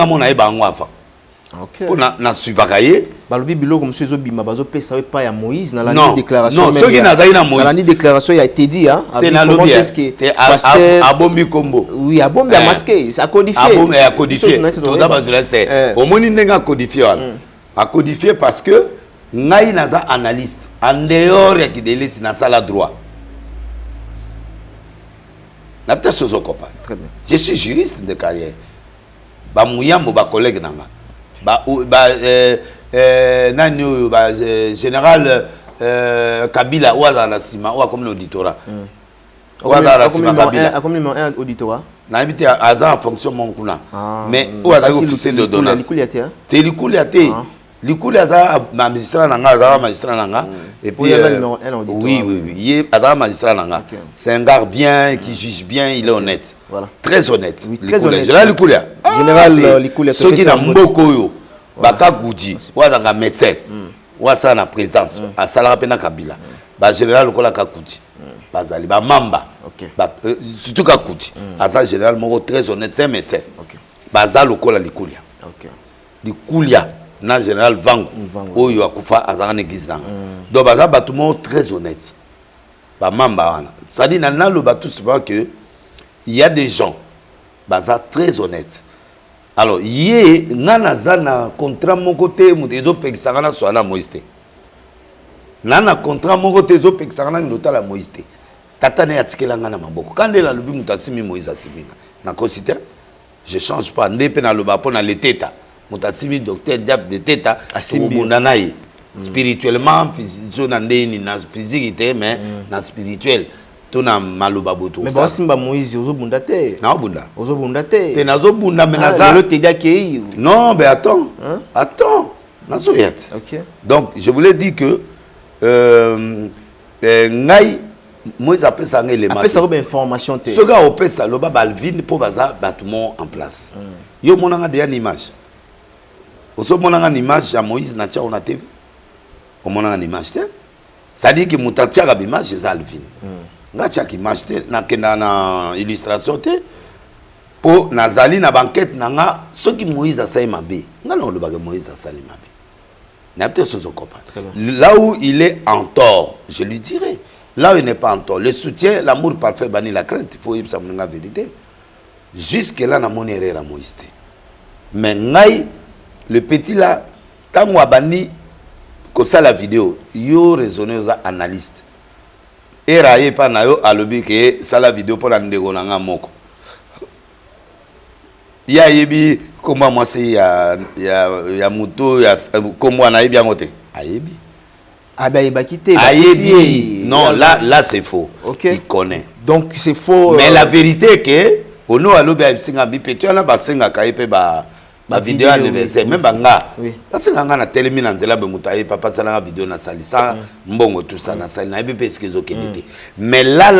pour na suivakaye balobi biloko monsieur Zobima bazo pesa pas ya Moïse na la déclaration. Non, ce qui n'a pas Moïse. La déclaration a été dit hein. Comment est-ce que pasteur Abombi Kombo. Oui, Abombi a masqué, ça codifié. Abombi a codifié. Tout d'abord je le sais. Au moins il n'a codifié. A codifié parce que ngai naza analyste en dehors ya kidelisi na sala droit. Na peut-être chose comprendre. Très bien. Je suis juriste de carrière. Ba muyambo ba collègue nanga. Général Kabila ouaza na sima ou comme l'auditorat. Ouaza na sima Kabila. Comme un auditorat. Na habité à en fonction mon kuna. Mais ouaza officier de donation. C'est l'ikuliate. L'ikuliaza magistrat nanga, magistrat nanga. Et puis oui, il est magistrat nanga. C'est un gars bien qui juge bien, il est honnête. Voilà. Très honnête. Très honnête. Général Likulia. Général Likulia. Ce qui n'a mboko baka goudi wazanga médecin wasa na présidence a salara pena Kabila ba général lokola kakudi bazali ba mamba surtout kakudi asa général moko très honnête c'est médecin baza lokola Likulia Likulia na général Vango oyo akufa azanga n'existe donc baza batumo très honnête ba mamba wana. C'est-à-dire nana le ba tout souvent que il y a des gens baza très honnêtes. Alors yé nana zana contrat mon côté mu ezo pekisanga na so na Moïse. Nana contrat mon côté ezo pekisanga na ndota la Moïse. Tata ne atikela ngana maboko. Quand elle a le but mutasimi Moïse asimina. Na considère je change pas ndé pe na le ba pona le teta. Mutasimi docteur diable de teta asimbi nanaï. Spirituellement physique mais na spirituel to na maloba boto mais ba simba Moïse ozo bunda te na bunda ozo bunda te te nazo bunda mais naza le te dake non mais attends attends nazo yet. OK donc je voulais dire que ngai Moïse appelle ça les appelle ça une information te ce gars appelle ça loba balvin pour baza bâtiment en place yo monanga déjà une image ozo monanga une image à Moïse na tia on a TV au moment en image ça dit que mutatia ga image c'est Alvin ngatia ki image na kenda na illustration te po nazali na banquette nanga ce qui Moïse a saï mabe ngana le bague Moïse a sali mabe n'a peut-être ce comprendre là où il est en tort je lui dirai là où il n'est pas en tort le soutien l'amour parfait bani la crainte il faut y savoir la vérité jusque là na mon erreur à Moïse mais ngai le petit là tango abani comme ça la vidéo yo raisonner aux analystes et raillé pas na yo alobi que ça la vidéo pour ndeko nanga moko ya yebi comment moi c'est ya moto ya comment na yebi ngote ayebi ba quitté ayebi non là c'est faux okay. Il connaît donc c'est faux mais la vérité que ono alobi absinga bi petit na basenga kaipe ba ma vidéo anniversaire même banga parce que ngana telemi na nzela be mutaye papa sala vidéo na salisa mbongo tout ça na sali na ebe ce qu'ils ont qualité mais là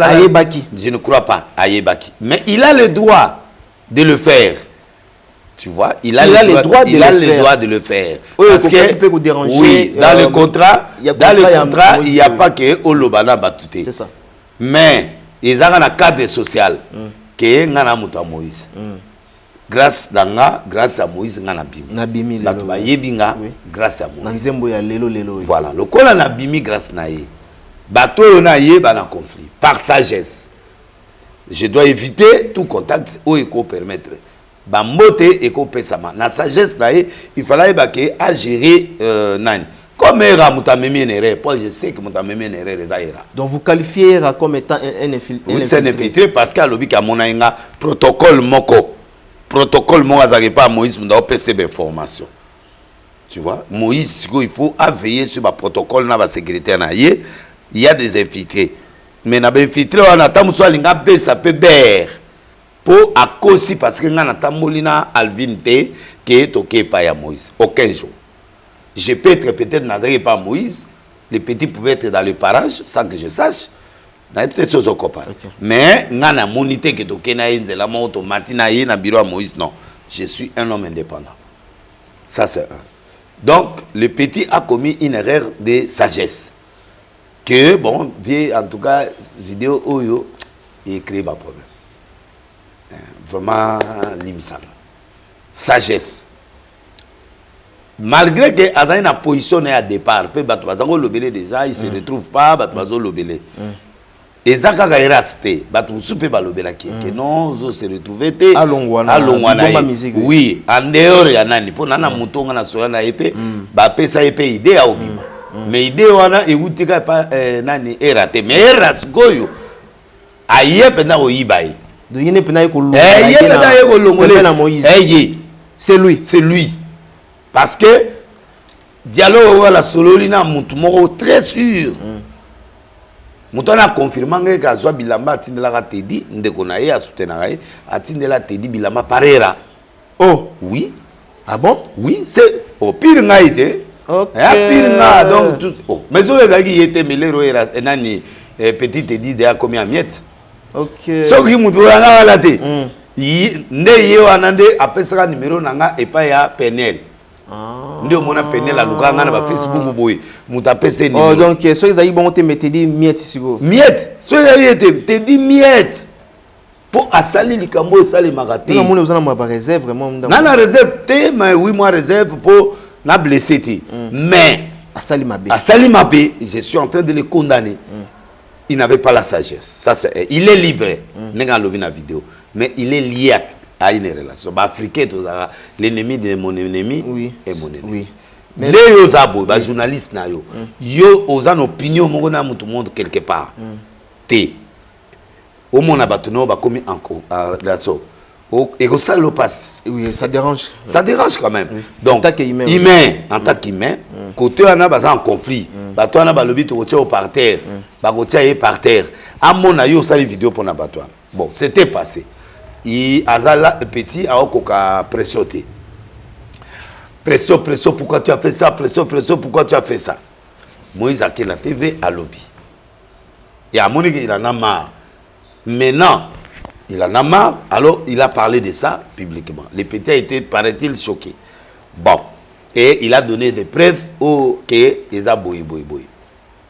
ayebaki je ne crois pas ayebaki mais il a le droit de le faire tu vois il a le droit de le faire parce que oui dans le contrat il y a pas que olobana batute c'est ça mais ils ont un cadre social que ngana muta Moïse grâce à Moïse na bimi bato ba yebinga grâce à Moïse na nzembo ya lelo voilà le kola na bimi grâce na ye bato yo na ye ba na conflit par sagesse je dois éviter tout contact ou éco permettre ba mbote éco pesama na sagesse na ye il fallait ba que à gérer nani comme era mutamemi une erreur moi je sais que mutamemi une erreur les aira donc vous qualifiez comme étant un infiltré oui, c'est un infiltré parce qu'à lobi ka mona nga protocole moko protocole moi n'arrive pas à Moïse mais PCB information tu vois Moïse il faut veiller sur ma protocole na ba sécurité na il y a des infiltrés mais na ba infiltré on attend muso alinga be ça peut ber pour à cause parce que ngana tamolina alvinte que toké pas ya Moïse aucun jour je peux être peut-être n'arrive pas à Moïse les petits pouvaient être dans le parage sans que je sache peut-être chose au copain mais ngana monité que toké na nzela mo automatique na ye na bureau à Moïse non je suis un homme indépendant ça c'est un donc le petit a commis une erreur de sagesse que bon vieux en tout cas vidéo oyo écrit pas problème vraiment limissant sagesse malgré que a une position à départ peut battre bazango lobelé déjà il se retrouve pas battre bazo lobelé et ça quand il resté battre souper balobela qui que non zo se retrouver té alongwana oui en dehors ya nani pour nana mutonga na soya na épée ba pesa épée idée à obima mais idée wana eutika pas nani eraté mais eras goyo aye pena oyibai donc il n'est pas na Moïse c'est lui parce que dialogue wala sololina mutu moko très sûr mutana confirmant que azwa bilamba atindela ka tedi ndeko na ye asoutenaka ye atindela tedi bilamba parera oh oui ah bon oui c'est au pire ngaite ok pire nga donc tout oh mais so ezaki yete melero era nani petit tedi de a combien miettes ok soki mutu nga wala te nde ye wana nde apesaka numéro nanga epa ya Penel ndio mona Penel aluka nga na ba Facebook boye mutu apese numéro oh donc so ezali bon te metedi miettes siko miettes so ezali te di miettes pour asali likambo esali magate non mona uzana ma réserve vraiment na réserve te mais oui moi réserve pour na blessé te mais asali mabe je suis en train de le condamner il n'avait pas la sagesse. Ça, il est libre, la vidéo, mais il est lié à une relation. Africain, l'ennemi de mon ennemi est mon ennemi. Oui. Mais les journalistes, yo ont une opinion, tout le monde quelque part. Au moins, on a commis en relation. Et ça le passe. Oui, ça dérange. Ça dérange quand même. Oui. Donc, en tant qu'humain, en tant qu'humain, côté on a un conflit. On a le but au par terre. Par terre. À mon avis, ça les vidéos pour n'abattoir. Bon, c'était passé. Il a petit a pressionné. Pression, pourquoi tu as fait ça? Pression, pourquoi tu as fait ça? Moïse a la TV à lobby. Et à mon avis, il en a marre. Maintenant, il en a marre, alors il a parlé de ça publiquement. Les petits étaient, paraît-il, choqués. Bon, et il a donné des preuves au que ils ont boui.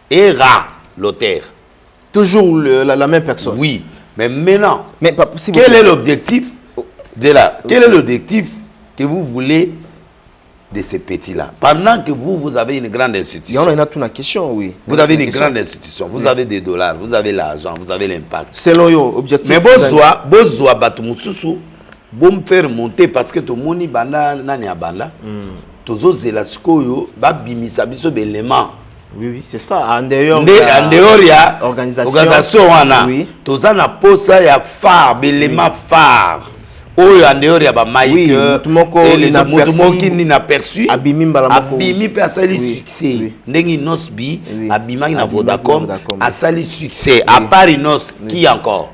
Et l'auteur. Toujours la même personne. Oui, mais maintenant, mais pas possible. Quel est l'objectif de là? Quel est l'objectif que vous voulez de ces petits-là? Pendant que vous avez une grande institution. Il y en a toute une question, oui. Vous avez une grande institution, vous avez des dollars, vous avez l'argent, vous avez l'impact. Selon yo, objectif. Mais besoin batumususu, bon faire monter parce que tout le monde banda nani abanda. Tozo zela sikoyo ba bimisa biso belément. Oui, c'est ça. En dehors ya organisation wana. Oui. Toza na posa ya phare, belément phare. Oyo en dehors ya ba Mike, mutumoki ni na perçu. Abimi pe asali succès. Ndengi Nosbi, abima na Vodacom, asali succès. À part Inos, qui encore?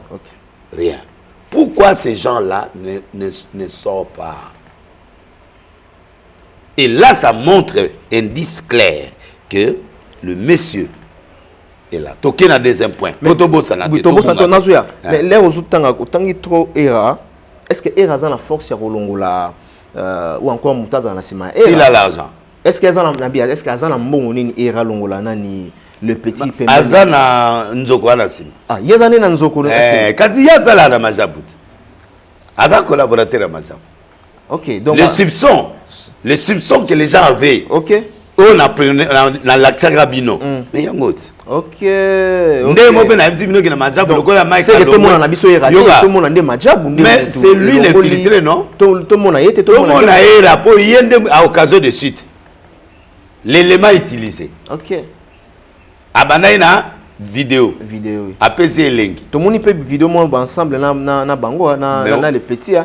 Rien. Pourquoi ces gens-là ne sortent pas? Et là, ça montre un indice clair que le monsieur est là. Toké na deuxième point. Mais là, autant trop era. Est-ce que era a la force ya kolongola ou encore mutaza na sima? S'il a l'argent. Est-ce qu'il y a un est-ce qu'il y a un bon era longola nani le petit paiement? Azana nzoko na sima. Ah, yazane na nzoko na sima. Kazi yazala na majabut. Aza collaborateur à Mazab. OK, donc les soupçons que les gens avaient. OK. On a pris dans l'acteur Rabino. Mais il y a un autre. OK. Mais c'est lui l'infiltré, non? Tout le monde a été. Tout le monde a été là pour à occasion de suite. L'élément utilisé. OK. Abanaïna vidéo. Vidéo. APC link. Tout le monde peut vidéo ensemble na bango na les petits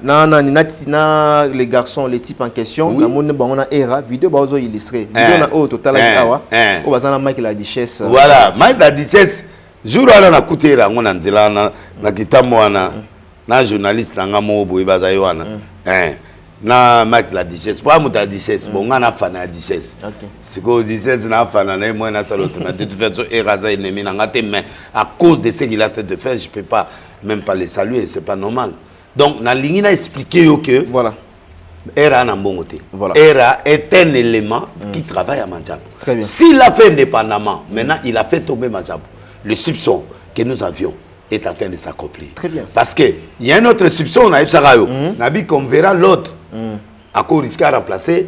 na les garçons les types en question na monde bango na era vidéo bazo illustrer vidéo na au total awa o bazana Mike la Duchesse. Voilà, Mike la Duchesse jour ala na kutera ngona nzela na kitambo na journaliste nga mo boy bazayi wana na Mike la Duchesse pour amuta Duchesse bon nga na fana Duchesse. OK. Siko Duchesse na fana na moi na saloto na de toute façon eraza ennemi na ngate mais à cause de ce qu'il a de faire je peux pas même pas les saluer, c'est pas normal. Donc na lingi na expliquer que voilà. Era na mbongote. Voilà. Era est un élément qui travaille à Mandjab. Très bien. S'il a fait indépendamment, maintenant il a fait tomber Mandjab. Le soupçon que nous avions est en train de s'accomplir. Très bien. Parce que il y a un autre soupçon on a eu ça Nabi qu'on verra l'autre. À quoi risquer à remplacer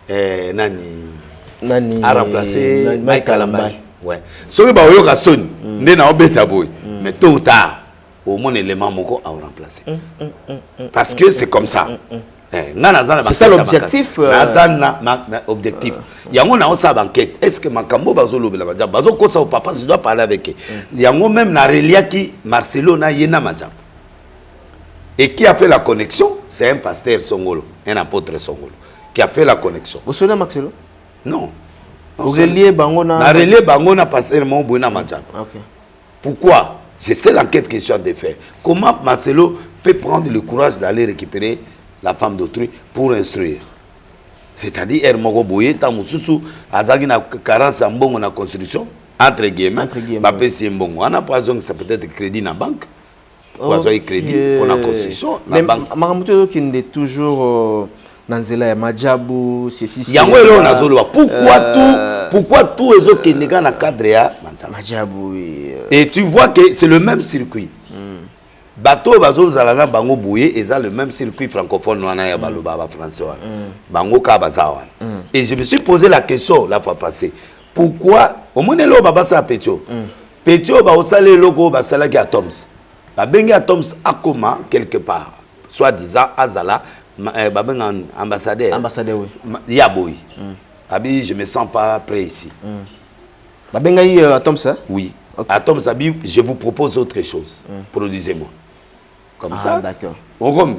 Nani à remplacer Mike Kalambai. Ouais. Soki ba oyo ka soni ndé na obeta boy. Mais tôt ou tard au moins élément moko à remplacer. Parce que c'est comme ça. C'est ça l'objectif. Objectif. Yango na osa banquette. Est-ce que makambo bazolo bela badja bazo kosa au papa je dois parler avec eux. Yango même na reliaki Marcelo na yena madja. Et qui a fait la connexion? C'est un pasteur Songolo, un apôtre Songolo, qui a fait la connexion. Vous savez Marcelo? Non. Vous reliez Bangona? Na relié Bangona pasteur Moubouna madja. OK. Pourquoi? C'est l'enquête que je suis en train de faire. Comment Marcelo peut prendre le courage d'aller récupérer la femme d'autrui pour instruire? C'est-à-dire, Hermogo Boye, Tamususu, Azagi na carence en bon na construction, entre guillemets, Mbappé c'est bon. On a pas besoin que ça peut être crédit dans la banque. On a besoin de crédit pour la construction. Mais Maramuto qui est toujours dans Zela Madjabou, c'est si. Yango elo na zolo. Pourquoi tout les autres qui n'est pas dans le cadre Madjabou. Et tu vois que c'est le même circuit. Bateau bazo zalana bango bouye et ça le même circuit francophone wana ya baloba ba français wana bango ka bazawa et je me suis posé la question la fois passée pourquoi au monelo baba sa petio Petit ba osale logo ba sala ki atoms. Ba bengi atoms akoma quelque part. Soit disant azala ba benga ambassadeur. Ambassadeur oui. Yaboy. Abi je me sens pas prêt ici. Ba benga atoms hein? Oui. Okay. Atoms abi je vous propose autre chose. Produisez-moi. Comme ça. D'accord.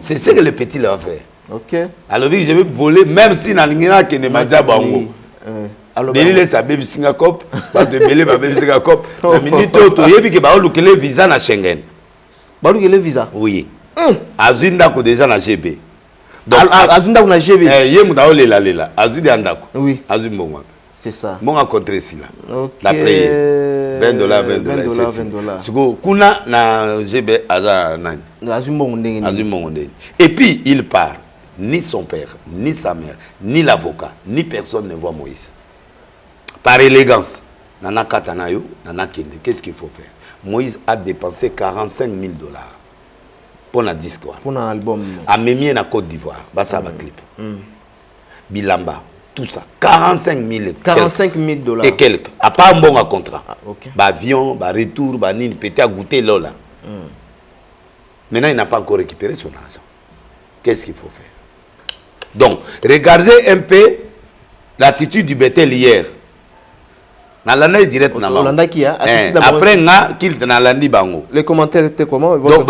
C'est ce que le petit leur fait. OK. Alors je vais voler même si na lingina ke ne maja bango. Belile sa baby Singapore, pas de belé ba baby Singapore. La minute to yebi ke ba olukele visa na Schengen. Ba olukele visa? Oui. Azinda ko déjà na GB. Donc azinda ko na GB. Ye muta olela lela. Azudi andako. Oui. Azumbo. C'est ça. Mon a contre ici là. OK. D'après $20. Siko kuna na GB aza nani? Azumbo ndenge. Azumbo ndenge. Et puis il part. Ni son père, ni sa mère, ni l'avocat, ni personne ne voit Moïse. Par élégance, Nana Katanayo, Nana Kende, qu'est-ce qu'il faut faire? Moïse a dépensé $45,000 pour un disque. Pour un album. A Mémie na Côte d'Ivoire, ça va clip. Bilamba, tout ça. $45,000 et quelques. À pas un bon contrat. Okay. Avion, retour, nini, peut-être à goûter Lola. Maintenant, il n'a pas encore récupéré son argent. Qu'est-ce qu'il faut faire? Donc, regardez un peu l'attitude du Bethel hier. Direct après, les commentaires étaient comment? Donc,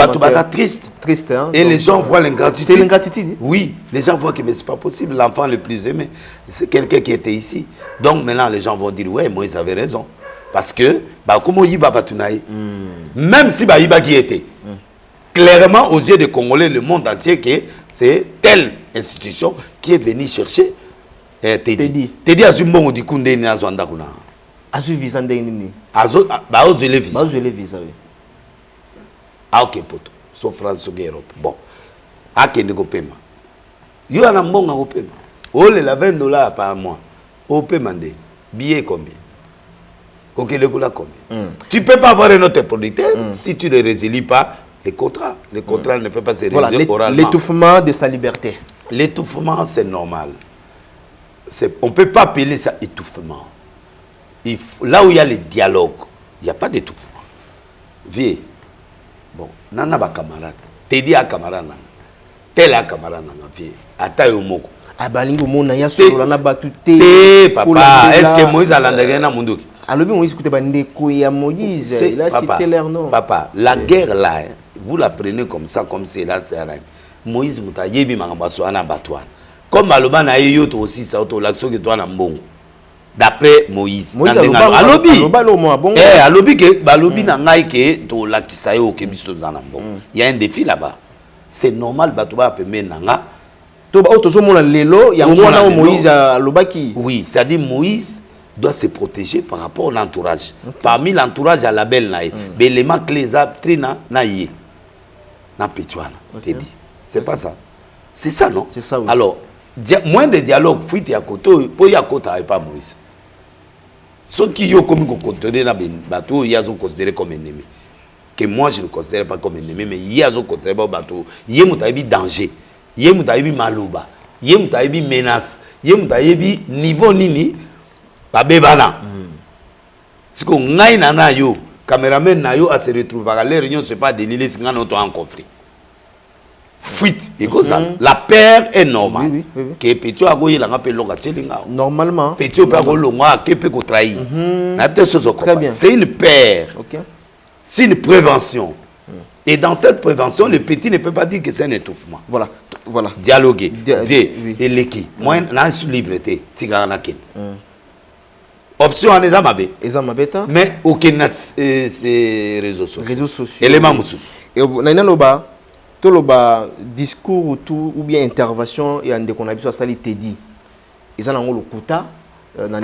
triste. Triste, hein? Et les gens voient l'ingratitude. C'est l'ingratitude? Oui, les gens voient que ce n'est pas possible. L'enfant le plus aimé, c'est quelqu'un qui était ici. Donc, maintenant, les gens vont dire, ouais, Moïse avait raison. Parce que, même si Baïba qui était, clairement aux yeux des Congolais, le monde entier, que c'est telle institution qui est venue chercher Teddy. Teddy a eu un dikunde ni azwanda kuna. Azu visa ndeni. Azo ba ozele visa. Ba ozele visa oui. Ah ok poto. So France Europe. Bon. Akende ko pema. Yo ana mbonga ko pema. Ole la $20 par mois. Au paiement ndeni. Billet combien? Kokele kula combien? Tu peux pas avoir un autre producteur si tu ne résilies pas les contrats. Les contrats ne peuvent pas se résilier oralement. L'étouffement de sa liberté. L'étouffement, c'est normal. On ne peut pas appeler ça étouffement. Là où il y a le dialogue, il n'y a pas d'étouffement. Viens. Bon, nana ba camarade. Teddy a camarade nana. Tel a camarade nana. Viens. Ata yo moko. Abalingo mona ya solo na batu te. Papa, est-ce que Moïse a l'endegé na munduki? Alors Moïse écoutez bandeko ya Moïse, il a cité leur nom. Papa, la guerre là, vous la prenez comme ça, comme c'est là, c'est rien. Moïse muta yebi mangabaso ana batwa. Comme Baloba na yoto aussi ça auto l'action que toi na mbongo. D'après Moïse. Alobi. Alobi que Balobi na ngai ke to lakisa yo ke biso za na mbongo. Il y a un défi là-bas. C'est normal batuba pembe nanga. To ba auto zo mona lelo ya mwana Moïse alobaki. Oui, ça dit Moïse doit se protéger par rapport à l'entourage. Okay. Parmi l'entourage à la belle naïe, l'élément clé trina naïe. Na petouana, t'es dit. C'est pas ça. C'est ça, non? C'est ça, oui. Alors, moins de dialogue, fuite à côté, pour y a côté avec pas Moïse. Ceux qui ont comme contenir na bateau, ils sont considérés comme ennemis. Que moi je ne considère pas comme ennemi, mais ils sont considérés comme bateau. Ils ont un danger, ils ont un malouba, ils ont un menace, ils ont un niveau nini, pas bébana. Si qu'on ngaï nana yo, caméraman na yo à se retrouver à la réunion, c'est pas de l'île, c'est en conflit. Fuite, la paire est normale. Oui, oui, oui. Que Pétio a goyé la ngape longa tchelinga. Normalement. Pétio peut avoir longa, que peut trahir. Très bien. C'est une paire. Okay. C'est une prévention. Et dans cette prévention, le petit ne peut pas dire que c'est un étouffement. Voilà. Voilà. Dialoguer. Et l'équipe. Moi, je suis liberté. Option en Ezamabe. Mais aucun réseaux sociaux. Élément moussous. Et Nainaloba, toloba discours ou bien intervention et en déconnaissance ça li Teddy. Ils ont le kuta. Non,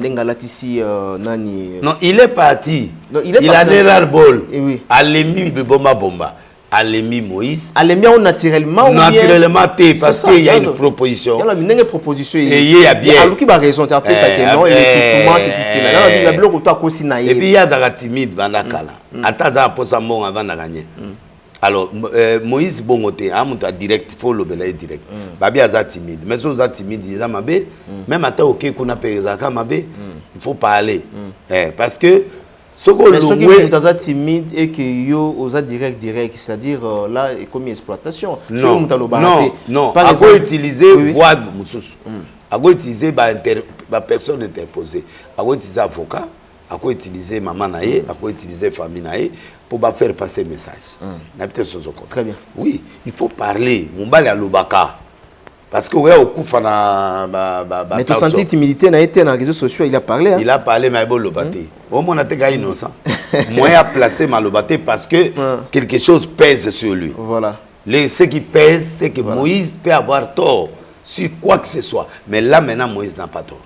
il est parti. Non, il a des ras-le-bol. Alemi bomba. Alemi Moïse. Alemi naturellement. Naturellement, parce qu'il y a une proposition. Il y a une proposition. Et il y a bien. Alors, qui va raison? Tu as fait ça que non, il est tout c'est système. Et puis il y a des timide bandakala. Ataza posa mon avant de gagner. Alors Moïse bongoté, amuta direct, faut le belayer direct. Babi aza timide, mais si aza timide, il a mabé. Même à ta ok qu'on a payé zaka mabé, il faut parler. Parce que Mais ceux qui sont timides et qui sont direct, c'est-à-dire là, comme exploitation. Non, non. À quoi utiliser voix de Moussous? À quoi utiliser la personne interposée? À quoi utiliser avocat? À quoi utiliser maman naïe? À quoi utiliser famille naïe? Pour faire passer le message. Très bien. Oui, il faut parler. Mombali à l'Obaka. Parce que ouais, au coup, mais tu sens timidité n'a été dans les réseaux sociaux, il a parlé. Hein? Il a parlé, mais il a lobaté. Au moins, on a été innocent. Moi, il a placé ma lobaté parce que quelque chose pèse sur lui. Voilà. Ce qui pèse, c'est que Moïse peut avoir tort sur quoi que ce soit. Mais là, maintenant, Moïse n'a pas tort.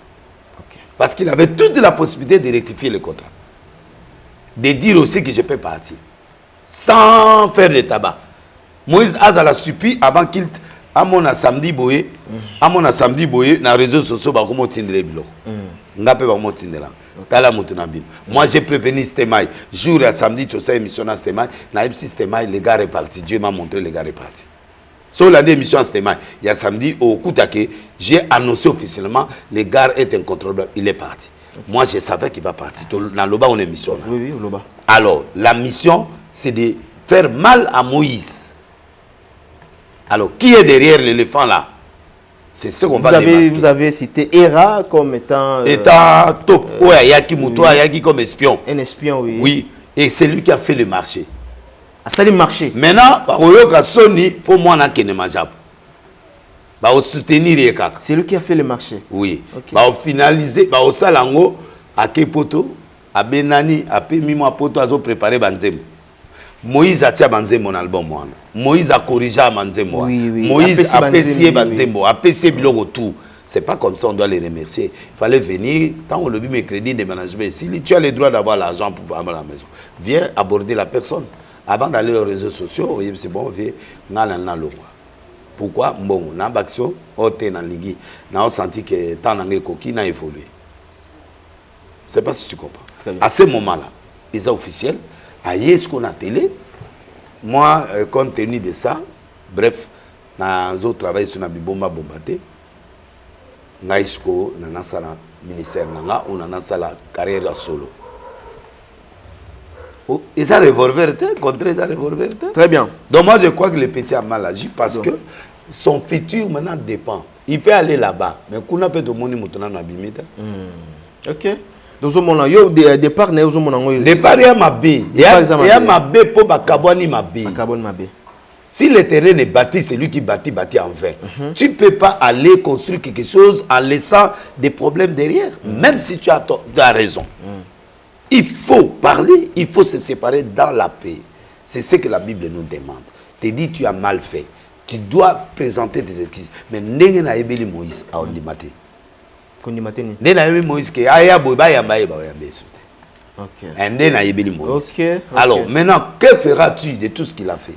Okay. Parce qu'il avait toute la possibilité de rectifier le contrat. De dire aussi que je peux partir. Sans faire de tabac. Moïse a la suppi avant qu'il... À mon samedi boye, dans les réseaux sociaux, bah comment tindre bilo. Ngape ba mo tindela. Tala mutunabim. Moi j'ai prévenu Stemai. Jour à samedi tu sais émission à Stemai, na MC Stemai les gars repartis. Dieu m'a montré les gars repartis. Sur la émission à Stemai, il y a samedi au Koutake, j'ai annoncé officiellement les gars est incontrôlable, il est parti. Moi je savais qu'il va partir. Dans Loba on émission. Oui, Loba. Alors, la mission c'est de faire mal à Moïse. Alors, qui est derrière l'éléphant là? C'est ce qu'on va démasquer. Vous avez cité Hera comme étant... Étant top. Ouais, Yaki Moutoua, Yaki comme espion. Un espion, oui. Oui, et c'est lui qui a fait le marché. Ah, ça, le marché. Maintenant, Sony, pour moi, on a qu'un majab. On soutenir les caca. C'est lui qui a fait le marché. Oui. On finaliser, on salango, à Kepoto, à Benani, à Pemimo, à Poto, à préparer Banzem. Moïse a tia banze mon album moi. Moïse a corrigé Banzemo. Oui. Moïse a apprécié Banzemo, a apprécié biloko tout. C'est pas comme ça on doit les remercier. Il fallait venir tant on le dit mes crédits de management. Si tu as le droit d'avoir l'argent pour faire à la maison, viens aborder la personne avant d'aller aux réseaux sociaux. C'est bon, viens ngana lo. Pourquoi bon na action oté na ligi na senti que tant n'angé coquille n'a évolué. C'est pas si tu comprends. À ce moment-là, ils ont officiel. Aïe, ce qu'on a télé, moi, compte tenu de ça, bref, j'ai travaillé sur la Bibomba Bombaté, j'ai le ministère, on a la carrière solo. Ils ont revolver, contre ils ont revolver. Très bien. Donc moi, je crois que le petit a mal agi parce que son futur maintenant dépend. Il peut aller là-bas, mais qu'on a peut de moni moutona na bimita. Ok. Donc au départ ne au mona départ ya mabe ya mabe po bakabwani mabe. Si le terrain est bâti, c'est lui qui bâtit en vain. Tu peux pas aller construire quelque chose en laissant des problèmes derrière, même si tu as raison. Il faut parler, il faut se séparer dans la paix. C'est ce que la Bible nous demande. Tu dis tu as mal fait, tu dois présenter tes excuses. Mais n'engue na ebeli Moïse a ondimate. Moïse qui aya boba yamba yamba ok. Alors maintenant, que feras-tu de tout ce qu'il a fait?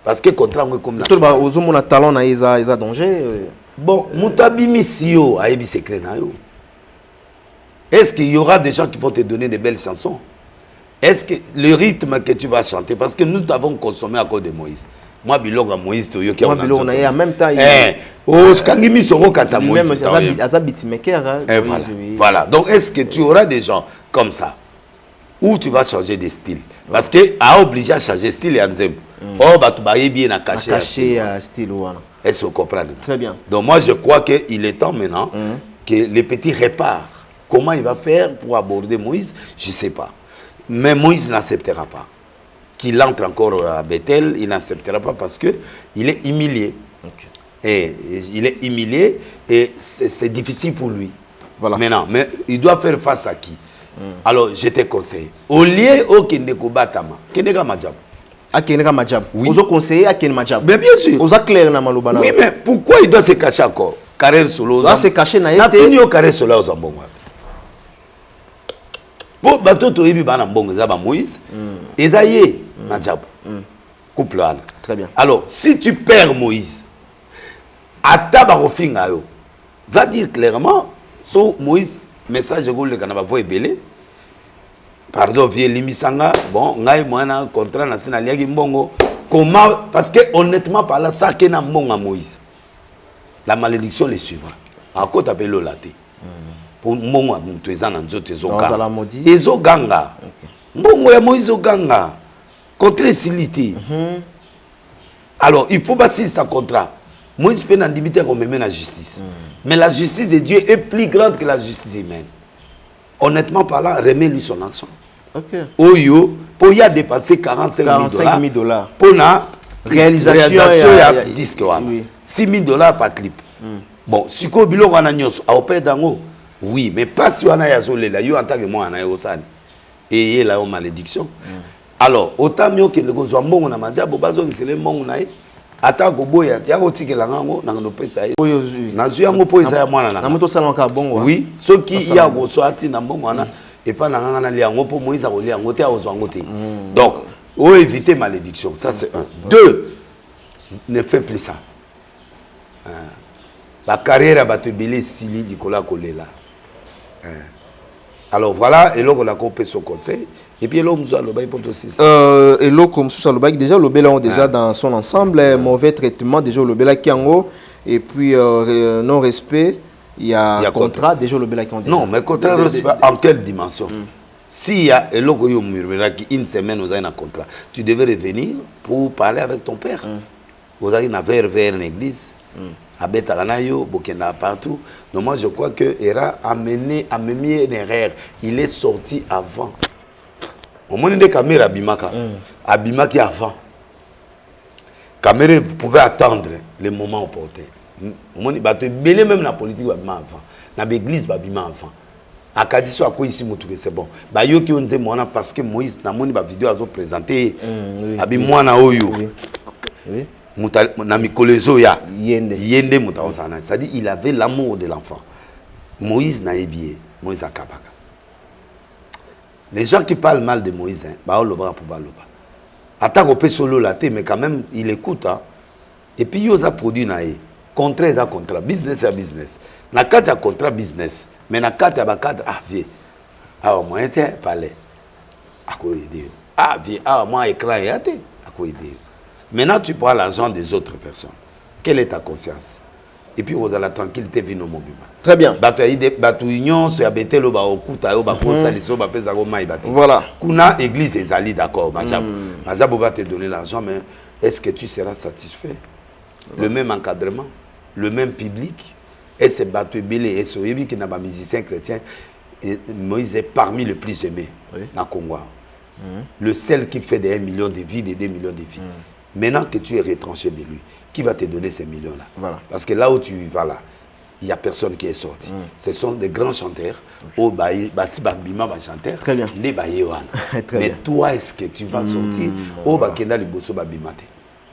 Parce que contrairement comme tout le talent na isa danger. Bon, mutabi misio a ebi secret na yo. Est-ce qu'il y aura des gens qui vont te donner de belles chansons? Est-ce que le rythme que tu vas chanter, parce que nous t'avons consommé à cause de Moïse. Moi, Biloga Moïse, tu as en même temps. Voilà. Donc, est-ce que tu auras des gens comme ça où tu vas changer de style? Parce que a obligé à changer de style et à nzem. Oh, bah tu vas bien à cacher style. Est-ce que vous comprenez? Très bien. Donc, moi, je crois qu'il est temps maintenant que les petits réparent. Comment il va faire pour aborder Moïse? Je ne sais pas. Mais Moïse n'acceptera pas. Qu'il entre encore à Bethel, il n'acceptera pas parce qu'il est humilié. Et il est humilié et c'est difficile pour lui. Voilà. Maintenant, mais il doit faire face à qui? Alors, je te conseille. Au lieu au Kendeko Batama, Kendeka Majab. À Kendeka Majab. Oui. Vous conseillez à Kendeka Majab. Mais bien sûr. Vous avez clair dans Malobana. Oui, mais pourquoi il doit se cacher encore? Carrère solo. Il doit se cacher dans la tenu au carré solo aux Ambonga. Bon, bateau to yebi bana mbongo za ba Moïse. Esaïe Majab. Couple là. Très bien. Alors, si tu perds Moïse, ata ba kofinga yo. Va dire clairement so Moïse message go le kana ba vo ebele. Pardon, vieux limisanga. Bon, ngai mwana contrat na sina liaki mbongo. Comment? Parce que honnêtement par là ça que na mbongo à Moïse. La malédiction les suivra. Encore t'appelles l'olaté. pour mbongo mutu eza na nzoto Dans la maudit. ezoganga mbongo ya Moïse oganga contrat silité alors il faut basi sa contrat Moïse peut n'andimiter qu'on met la justice mais la justice de Dieu est plus grande que la justice humaine honnêtement parlant remets-lui son argent Oyo pour y a dépassé 45 000 $. Pour la réalisation ya disque wana 6 000 $ par clip. Bon, si ko bilo wana nyos a opé dango. Oui, mais pas si wana ya zolela yo en tant que moi na yo sani. Et y la malédiction. Alors, autant mieux que le gozo mbongo na mandia bo bazo ngisele mbongo na ye. Ata go boya ya ko tikela ngango na no pesa ye. Oyo na zu yango po isa ya mwana na. Na moto sala ka bongo. Oui, ce qui ya go so ati na mbongo wana. Et pas dans la liango pour Moïse à liango te aux angoté. Donc, faut éviter malédiction. Ça c'est un. Deux, ne fais plus ça. La carrière va te belé sili du cola kolela. Alors voilà, et là on a coupé son conseil. Et puis là on nous a le bail pour aussi. Et là comme ça le bail déjà le bel déjà dans son ensemble mauvais traitement déjà le bel kiango et puis non respect. Il y a contrat déjà le bel qui non mais contrat en quelle dimension s'il y a un logo une semaine vous avez un contrat tu devais revenir pour parler avec ton père vous avez une affaire vers une église à Betaranayo Bokena partout donc moi je crois que Era a mené une erreur il est sorti avant au moment de caméra Abimaka Abimaki avant caméra vous pouvez attendre le moment opportun. Moni bato belé même la politique babima avant na l'église babima avant akadiso ako ici mutuke c'est bon ba yo ki onze mona parce que Moïse na moni ba vidéo azo présenter abi mwana oyo oui muta na mikolezo ya yende muta osana ça dit il avait l'amour de l'enfant Moïse na ebié Moïse akabaka les gens qui parlent mal de Moïse ba oloba pour ba loba atako pe solo la té mais quand même il écoute hein et puis yo za produit na e contrat est un contrat, business est business. Na carte a contrat business, mais na carte a cadre vie. Ah moi était parler. À quoi aider? Ah vie, ah moi écran et à quoi aider? Maintenant tu prends l'argent des autres personnes. Quelle est ta conscience? Et puis vous avez la tranquillité vie no mobile. Très bien. Batu union se abete lo ba okuta yo ba ko saliso ba pesa ko mai bati. Voilà. Kuna église ezali d'accord, Majabo va te donner l'argent mais est-ce que tu seras satisfait? Le même encadrement, le même public, et c'est Bateau Belé, et c'est Oyebi qui n'a pas musicien chrétien, et Moïse est parmi les plus aimés dans Congo. Le seul qui fait des 1 million de vies, des 2 millions de vies. Maintenant que tu es retranché de lui, qui va te donner ces millions-là? Voilà. Parce que là où tu vas là, il n'y a personne qui est sorti. Ce sont des grands chanteurs. Oh, Basi Babima va chanter. Très bien. Mais toi, est-ce que tu vas sortir? Oh, Bakenda Liboso Babimate.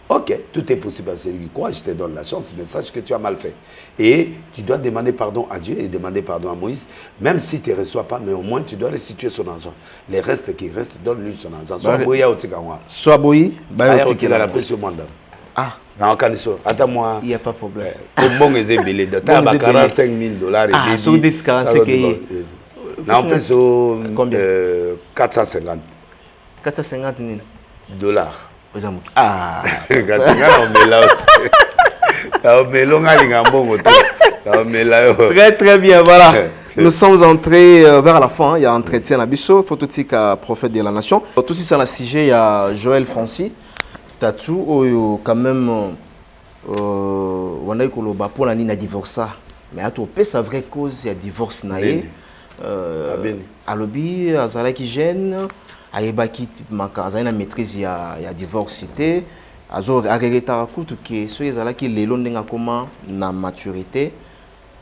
Ok, tout est possible à celui qui croit, je te donne la chance, mais sache que tu as mal fait. Et tu dois demander pardon à Dieu et demander pardon à Moïse, même si tu ne reçois pas, mais au moins tu dois restituer son argent. Les restes qui restent, donne-lui son argent. Soit boya au Tikawa. Soit boyi, baya au Tikawa, la paix sur moi. Ah, attends-moi. Il n'y a pas de problème. Au bon et zébélé, de ta 45 000 $. Ah, sur des 45 000. Non, combien 450. 450 000 $. Ah, très très bien, voilà. Nous sommes entrés vers la fin, il y a un entretien à Bisso, phototique à prophète de la nation. Tout ça, le sujet, il y a Joël Francis, Tatou, quand même, on a eu pour la ligne à divorcer, mais à tout, sa vraie cause, il y a divorce, à lobby, à Zala qui gêne. Ayebaki makaza na maîtrise ya divorce cité azo arrêta kutu ke so ezala ki lelo ndenga koma na maturité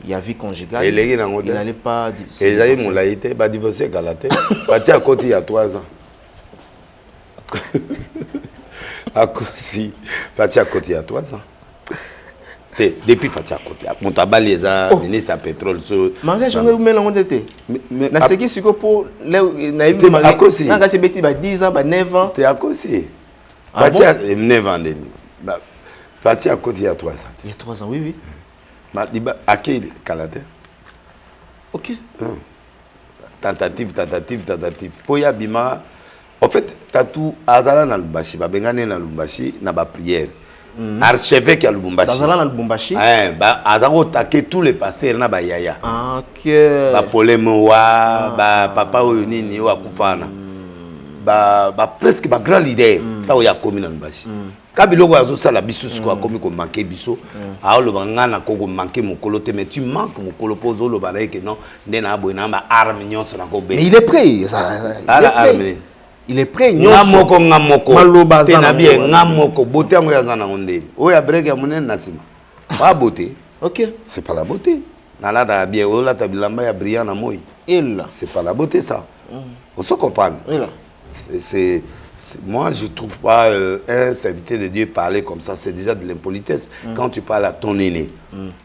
ya vie conjugale il n'allait pas ezali molaité ba divorcer galate batia à côté il y a 3 ans à côté batia à côté il y a 3 ans depuis Fatia côté Montabali eza ministre à pétrole so mariage on met la honte na ce qui c'est que pour naïb mariage na c'est beti ba 10 ans ba 9 ans t'es à côté Fatia 9 ans deni Fatia côté il y a 3 ans il y a 3 ans oui ma diba akil kalate OK tentative poya bima en fait tatou azala na Lumbashi ba bengane na Lumbashi na ba prière archevêque à Lubumbashi. Dans Lubumbashi. Azango take tous les pasteurs na ba yaya. OK. Ba polemoa, ba papa oyo nini wa kufana. Ba presque ba grand leader ta oya komi na Lubumbashi. Kabiloko azo sala biso ko akomi ko manquer biso. A lo bangana ko manquer mokolo te mais tu manques mokolo pozo lo ba que non ndena boina ba arme nyonso na ko be. Mais il est prêt ça. Il est prêt. Ngamoko tena bien ngamoko beauté yango ya zana ngondeli. Oya break ya munene nasima. Pas beauté. OK. C'est pas la beauté. Na la ta bien ola ta bilamba ya brillant na moi. C'est pas la beauté ça. On se comprend. Moi, je ne trouve pas un serviteur de Dieu parler comme ça, c'est déjà de l'impolitesse. Quand tu parles à ton aîné,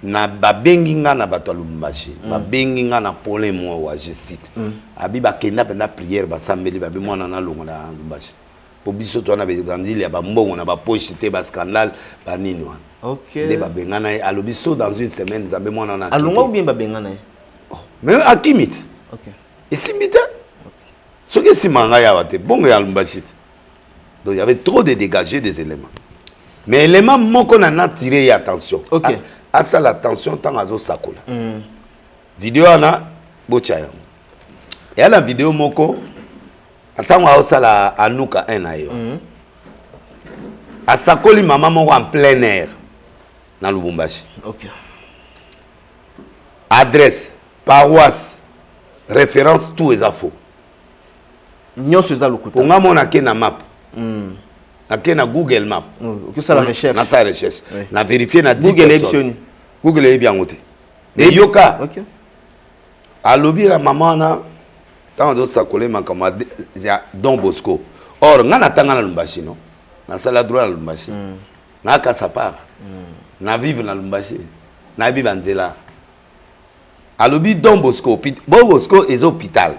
na benginga na bato Lubumbashi, ba benginga na polé moi je cite. Abi ba kenda penda prière ba sambeli ba moi na longo na Lubumbashi. Po biso to na be grandi ya ba mbongo na ba poche te ba scandale ba nini wana. OK. De ba bengana alo biso dans une semaine za be moi na. Alonga ou bien ba bengana. Mais à qui mit? OK. Et si mit? Ce que si manga ya wate bongo ya Lubumbashi. Donc il y avait trop de dégagés des éléments. Mais élément qu'on a tiré attention. OK. À ça l'attention tant à Sakola. Vidéo ana bochaya. Et à la vidéo moko attends à ça la anuka un ayo. À Sakoli maman moko en plein air dans Lubumbashi. OK. Adresse, paroisse, référence tout est à faux. Nyonso za lokuta. Pour moi na na map. Na Google Map. Que ça la recherche. Na sa recherche. Na vérifier na Google Epson. Google est bien noté. Et yoka. OK. A lobby la maman na quand on sa collé makama Don Bosco. Or ngana tanga na Lubumbashi non. Na sala droit na Lubumbashi. Na kasa part. Na vivre na Lubumbashi. Na bi banzela. A lobby Don Bosco. Don Bosco est hôpital.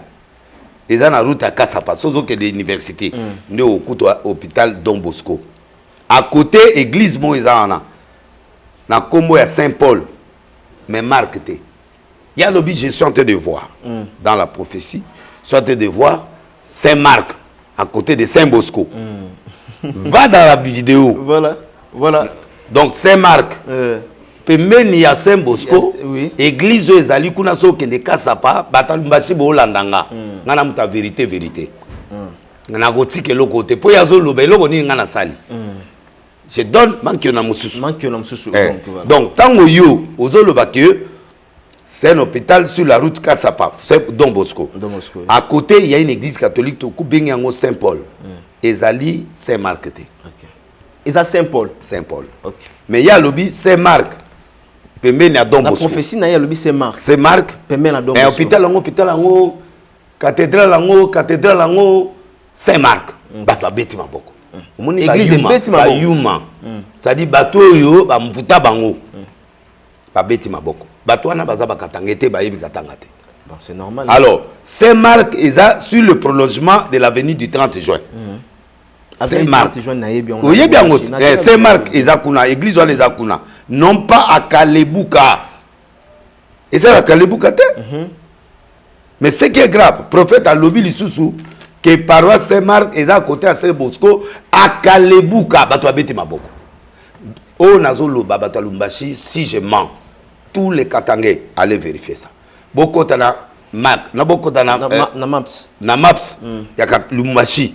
Ils ont la route à Kassapa, sauf que des universités. Nous au hôpital Don Bosco. À côté, église Moïse en a. Dans Combo à Saint-Paul. Mais marqué. Il y a l'objet, je suis en train de voir dans la prophétie. Je suis en train de voir Saint-Marc à côté de Saint-Bosco. Va dans la vidéo. Voilà. Donc Saint-Marc. Pemeni ya Saint-Bosco, église ezali kuna so kende Kasapa, batalumbashi bo landanga. Ngana muta vérité. Ngana gotike loko te po yazo lobe loko ni ngana sali. Je donne manque na mususu. Donc tango yo ozo loba que c'est un hôpital sur la route Kasapa, c'est Don Bosco. À côté, il y a une église catholique to kubengi yango Saint-Paul. Ezali Saint-Marc te. OK. Eza Saint-Paul. OK. Mais il y a lobby Saint-Marc. Pembe à Don Bosco. La prophétie na ya lobi c'est Marc. C'est Marc. Pembe na Don Bosco. Hôpital ango, cathédrale ango, Saint-Marc. Bato abeti maboko. Église ebeti maboko. Yuma. Ça dit bato yo ba mvuta bango. Ba beti maboko. Bato wana baza ba katangete ba yebi katangate. Bon, c'est normal. Alors, Saint-Marc est sur le prolongement de l'avenue du 30 juin. Saint-Marc. Oui, bien. Saint-Marc et Zakuna, église ou les Zakuna. Non pas à Kalebuka. Et c'est à Kalebuka. Mais ce qui est grave, prophète a lobby l'Issoussou, que paroisse Saint-Marc est à côté à Saint-Bosco, à Kalebuka. Bato abeti maboko. Oh, Nazolo, Babato Lubumbashi, si je mens, tous les Katangais, allez vérifier ça. Beaucoup de Mac, beaucoup de Maps. Maps, il y a Lubumbashi.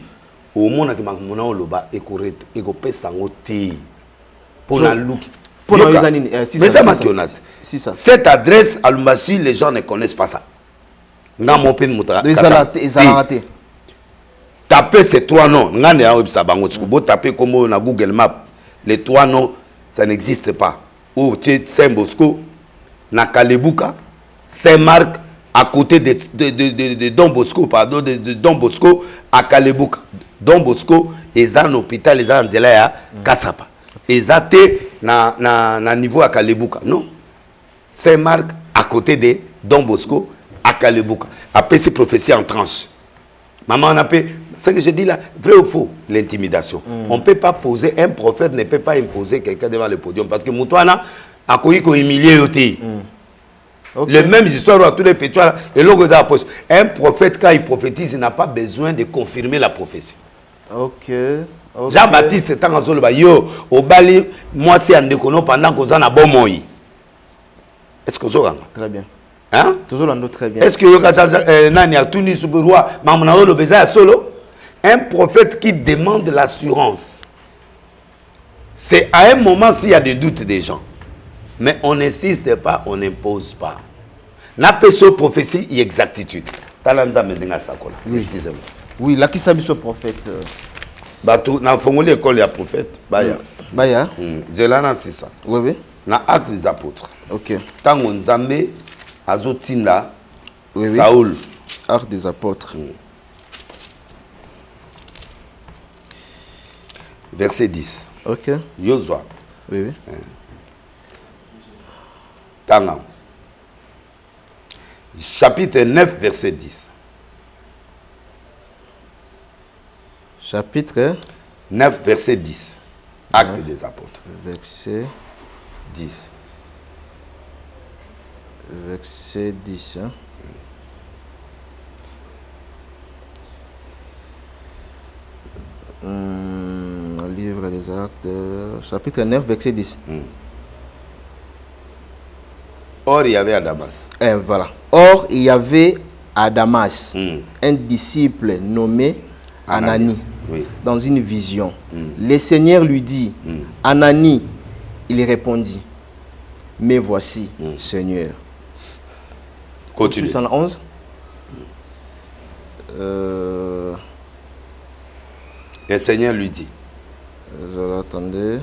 Au monde qui m'a loba et qu'on peut s'engoter pour la look. Pour les années. Mais ça cette adresse à Lubumbashi, les gens ne connaissent pas ça. N'a mon peine mouta. Tapez ces trois noms. N'a ne a pas bango. Beau taper comme na Google Maps. Les trois noms, ça n'existe pas. Ou Saint-Bosco, na Kalebuka, Saint-Marc, à côté de Don Bosco, pardon, de Don Bosco à Kalebuka. Don Bosco, ils ont un hôpital, ils ont un zéla à Kasapa. Ils ont na niveau à Kalebuka. Non. Saint-Marc, à côté de Don Bosco, à Kalebuka. Après, c'est prophétie en tranche. Maman, on appelle, ce que je dis là, vrai ou faux, l'intimidation. On ne peut pas poser, un prophète ne peut pas imposer quelqu'un devant le podium. Parce que Moutouana a connu qu'on humilié aussi. Les mêmes histoires à tous les pétoires et l'autre de la poche. Un prophète, quand il prophétise, il n'a pas besoin de confirmer la prophétie. OK. Okay. Jean-Baptiste Tangazolo ba yo obali moi c'est en déconno pendant qu'on a bon moi. Est-ce que ça Très bien. Hein? Toujours l'ando très bien. Est-ce que yo nani a tuni suberwa mamna lo beza solo? Un prophète qui demande l'assurance. C'est à un moment s'il y a des doutes des gens. Mais on n'insiste pas, on n'impose pas. N'a pas ce prophétie et exactitude. Talanza mendenga sakola. Oui. Oui, là qui s'habille ce prophète. Batou na fongoli école ya prophète baya. Baya. Zelana c'est ça. Oui oui. Na acte des apôtres. OK. Tango Nzambe azotinda Oui, oui. Saoul. Acte des apôtres. Verset 10. OK. Yozwa. Oui oui. Tanga. Chapitre 9 verset 10. Chapitre 9 verset 10. Acte des apôtres. Verset 10. Verset 10. Hein? Livre des actes, chapitre 9, verset 10. Or, il y avait à Damas. Et voilà. Or, il y avait à Damas un disciple nommé Anani, oui. dans une vision. Le Seigneur lui dit, Anani, il répondit, mais voici, Seigneur. Continue. 611. Le Seigneur lui dit. Je l'attendais.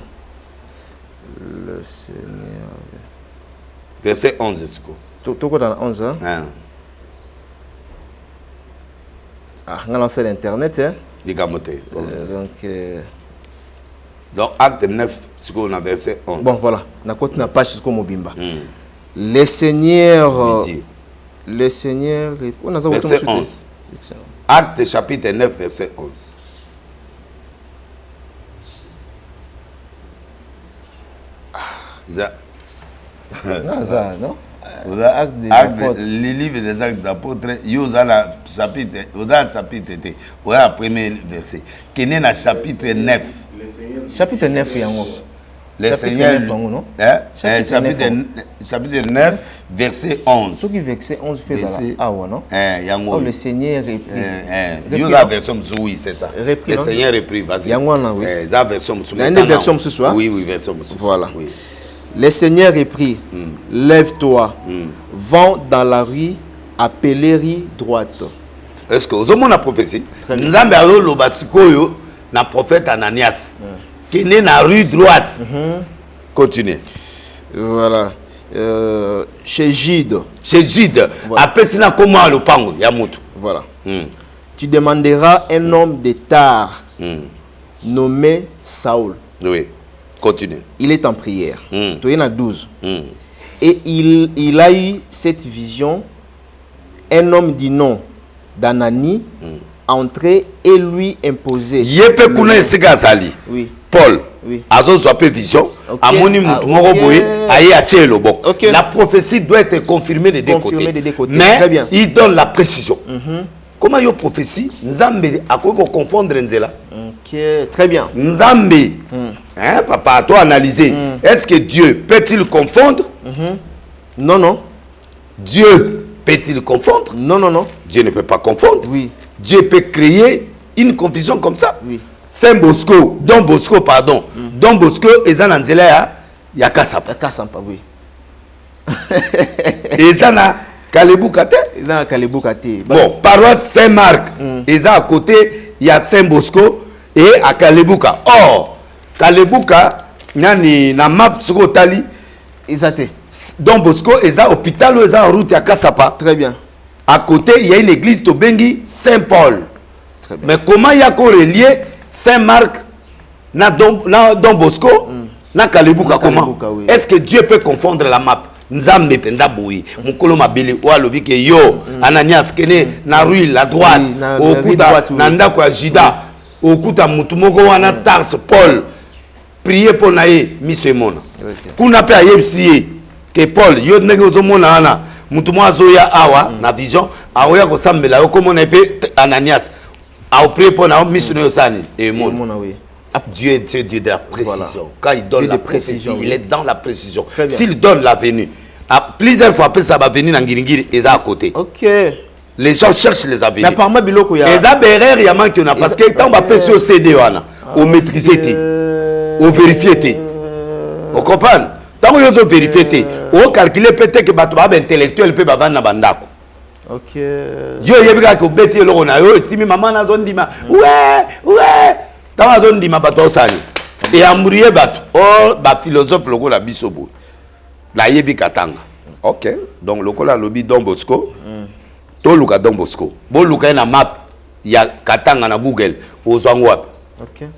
Le Seigneur. Verset 11, est-ce que? Tout dans 11, hein? Ah, on a lancé l'internet, hein? Donc, acte 9, c'est qu'on a verset 11. Bon, voilà. On a continué la page jusqu'au Mobimba. Le Seigneur. Le Seigneur. Verset 11. Acte chapitre 9, verset 11. Non? Les livres des actes d'apôtres, il y a chapitre, il y a le premier verset. Qui est dans chapitre 9. Chapitre 9, il y a le Seigneur, chapitre 9, verset 11. Ce qui verset 11 fait ça. Ah ouais, non? Oh, le Seigneur reprit. Il y a la version, oui, c'est ça. Repris, le Seigneur reprit, vas-y. Il y a oui. La version, il y a une version ce soir? Oui, version. Voilà. Oui. Le Seigneur reprit, lève-toi, va dans la rue, appelée rue droite. Est-ce que vous avez la prophétie? Nous avons le basikoyo, na prophète Ananias, qui est né dans la rue droite. Continuez. Voilà. Chez Gide. Chez Gide. Après, c'est comment le pango, Yamutu. Voilà. Tu demanderas un homme de Tars nommé Saoul. Oui. Continue. Il est en prière. Il y en a 12. Et il a eu cette vision. Un homme du nom d'Anani entrer et lui imposer. Yepe kuna esika azali. Oui. Paul. Oui. Azo soit vision. Amoni mutu moko boye aye atie loboko. La prophétie doit être confirmée des deux côtés. Mais très bien. Il donne la précision. Comment yo prophétie Nzambe akoko confondre nzela. OK, très bien. Nzambe. Hein, papa, toi analyser. Est-ce que Dieu peut-il confondre? Non. Dieu peut-il confondre? Non. Dieu ne peut pas confondre. Oui. Dieu peut créer une confusion comme ça. Oui. Saint Bosco, Don Bosco, pardon. Don Bosco, Ezan Anzela, Yakasapa. Yakasapa, oui. Ezana Kaleboukate. Ezana Kaleboukate. Bon, paroisse Saint-Marc. Ezan à côté, il y a Saint Bosco et à Kalebouka. Or, Kalebouka, nani na map sur Otali. Ezate. Don Bosco, Ezan hôpital ou Ezan en route à Kasapa. Très bien. À côté, il y a une église Tobengi Saint-Paul. Mais comment il y a qu'on relié Saint-Marc na Don Bosco na Kalebouka comment? Oui. Est-ce que Dieu peut confondre la map? Nzambe penda boui mukolo mabele wa lobi ke yo Ananias kene na rue la droite okuta na ndako ya Jida okuta mutu moko wana Tars Paul prier pour nae misemona kuna pe ayebisi ke Paul yo ndenge ozomona wana mutu mo azoya awa na vision aoya kosambela yo komona pe Ananias a prier pour na misono yo sani e mona Dieu est Dieu de la précision. Voilà. Quand il donne Dieu la de précision, précision, il est dans la précision. Très bien. S'il donne la venue, plusieurs fois, après ça va venir dans Ngiringiri et ça à côté. Ok. Les gens cherchent les avenirs. Mais apparemment, Biloko, il y a... Les aberreurs, il y a manqué, parce que quand on va passer au CD, au maîtriser, au vérifier. Vous comprenez? Tant que vous vérifiez, vous calculez peut-être que vous avez intellectuel, vous avez un bandako. Ok. Yo, il y a des gens qui ont bêté le rona. Yo, si maman a zone dima. Ouais. Tant a zone dima, bateau sani. Et amourir bateau. Oh, bah philosophe, le rôle la bisobo. La yebi katanga. Ok. Donc, le rôle lobby Don Bosco. To luka Don Bosco. Bon, luka na map. Il y a katanga na Google. Ozwang wapi. Ok.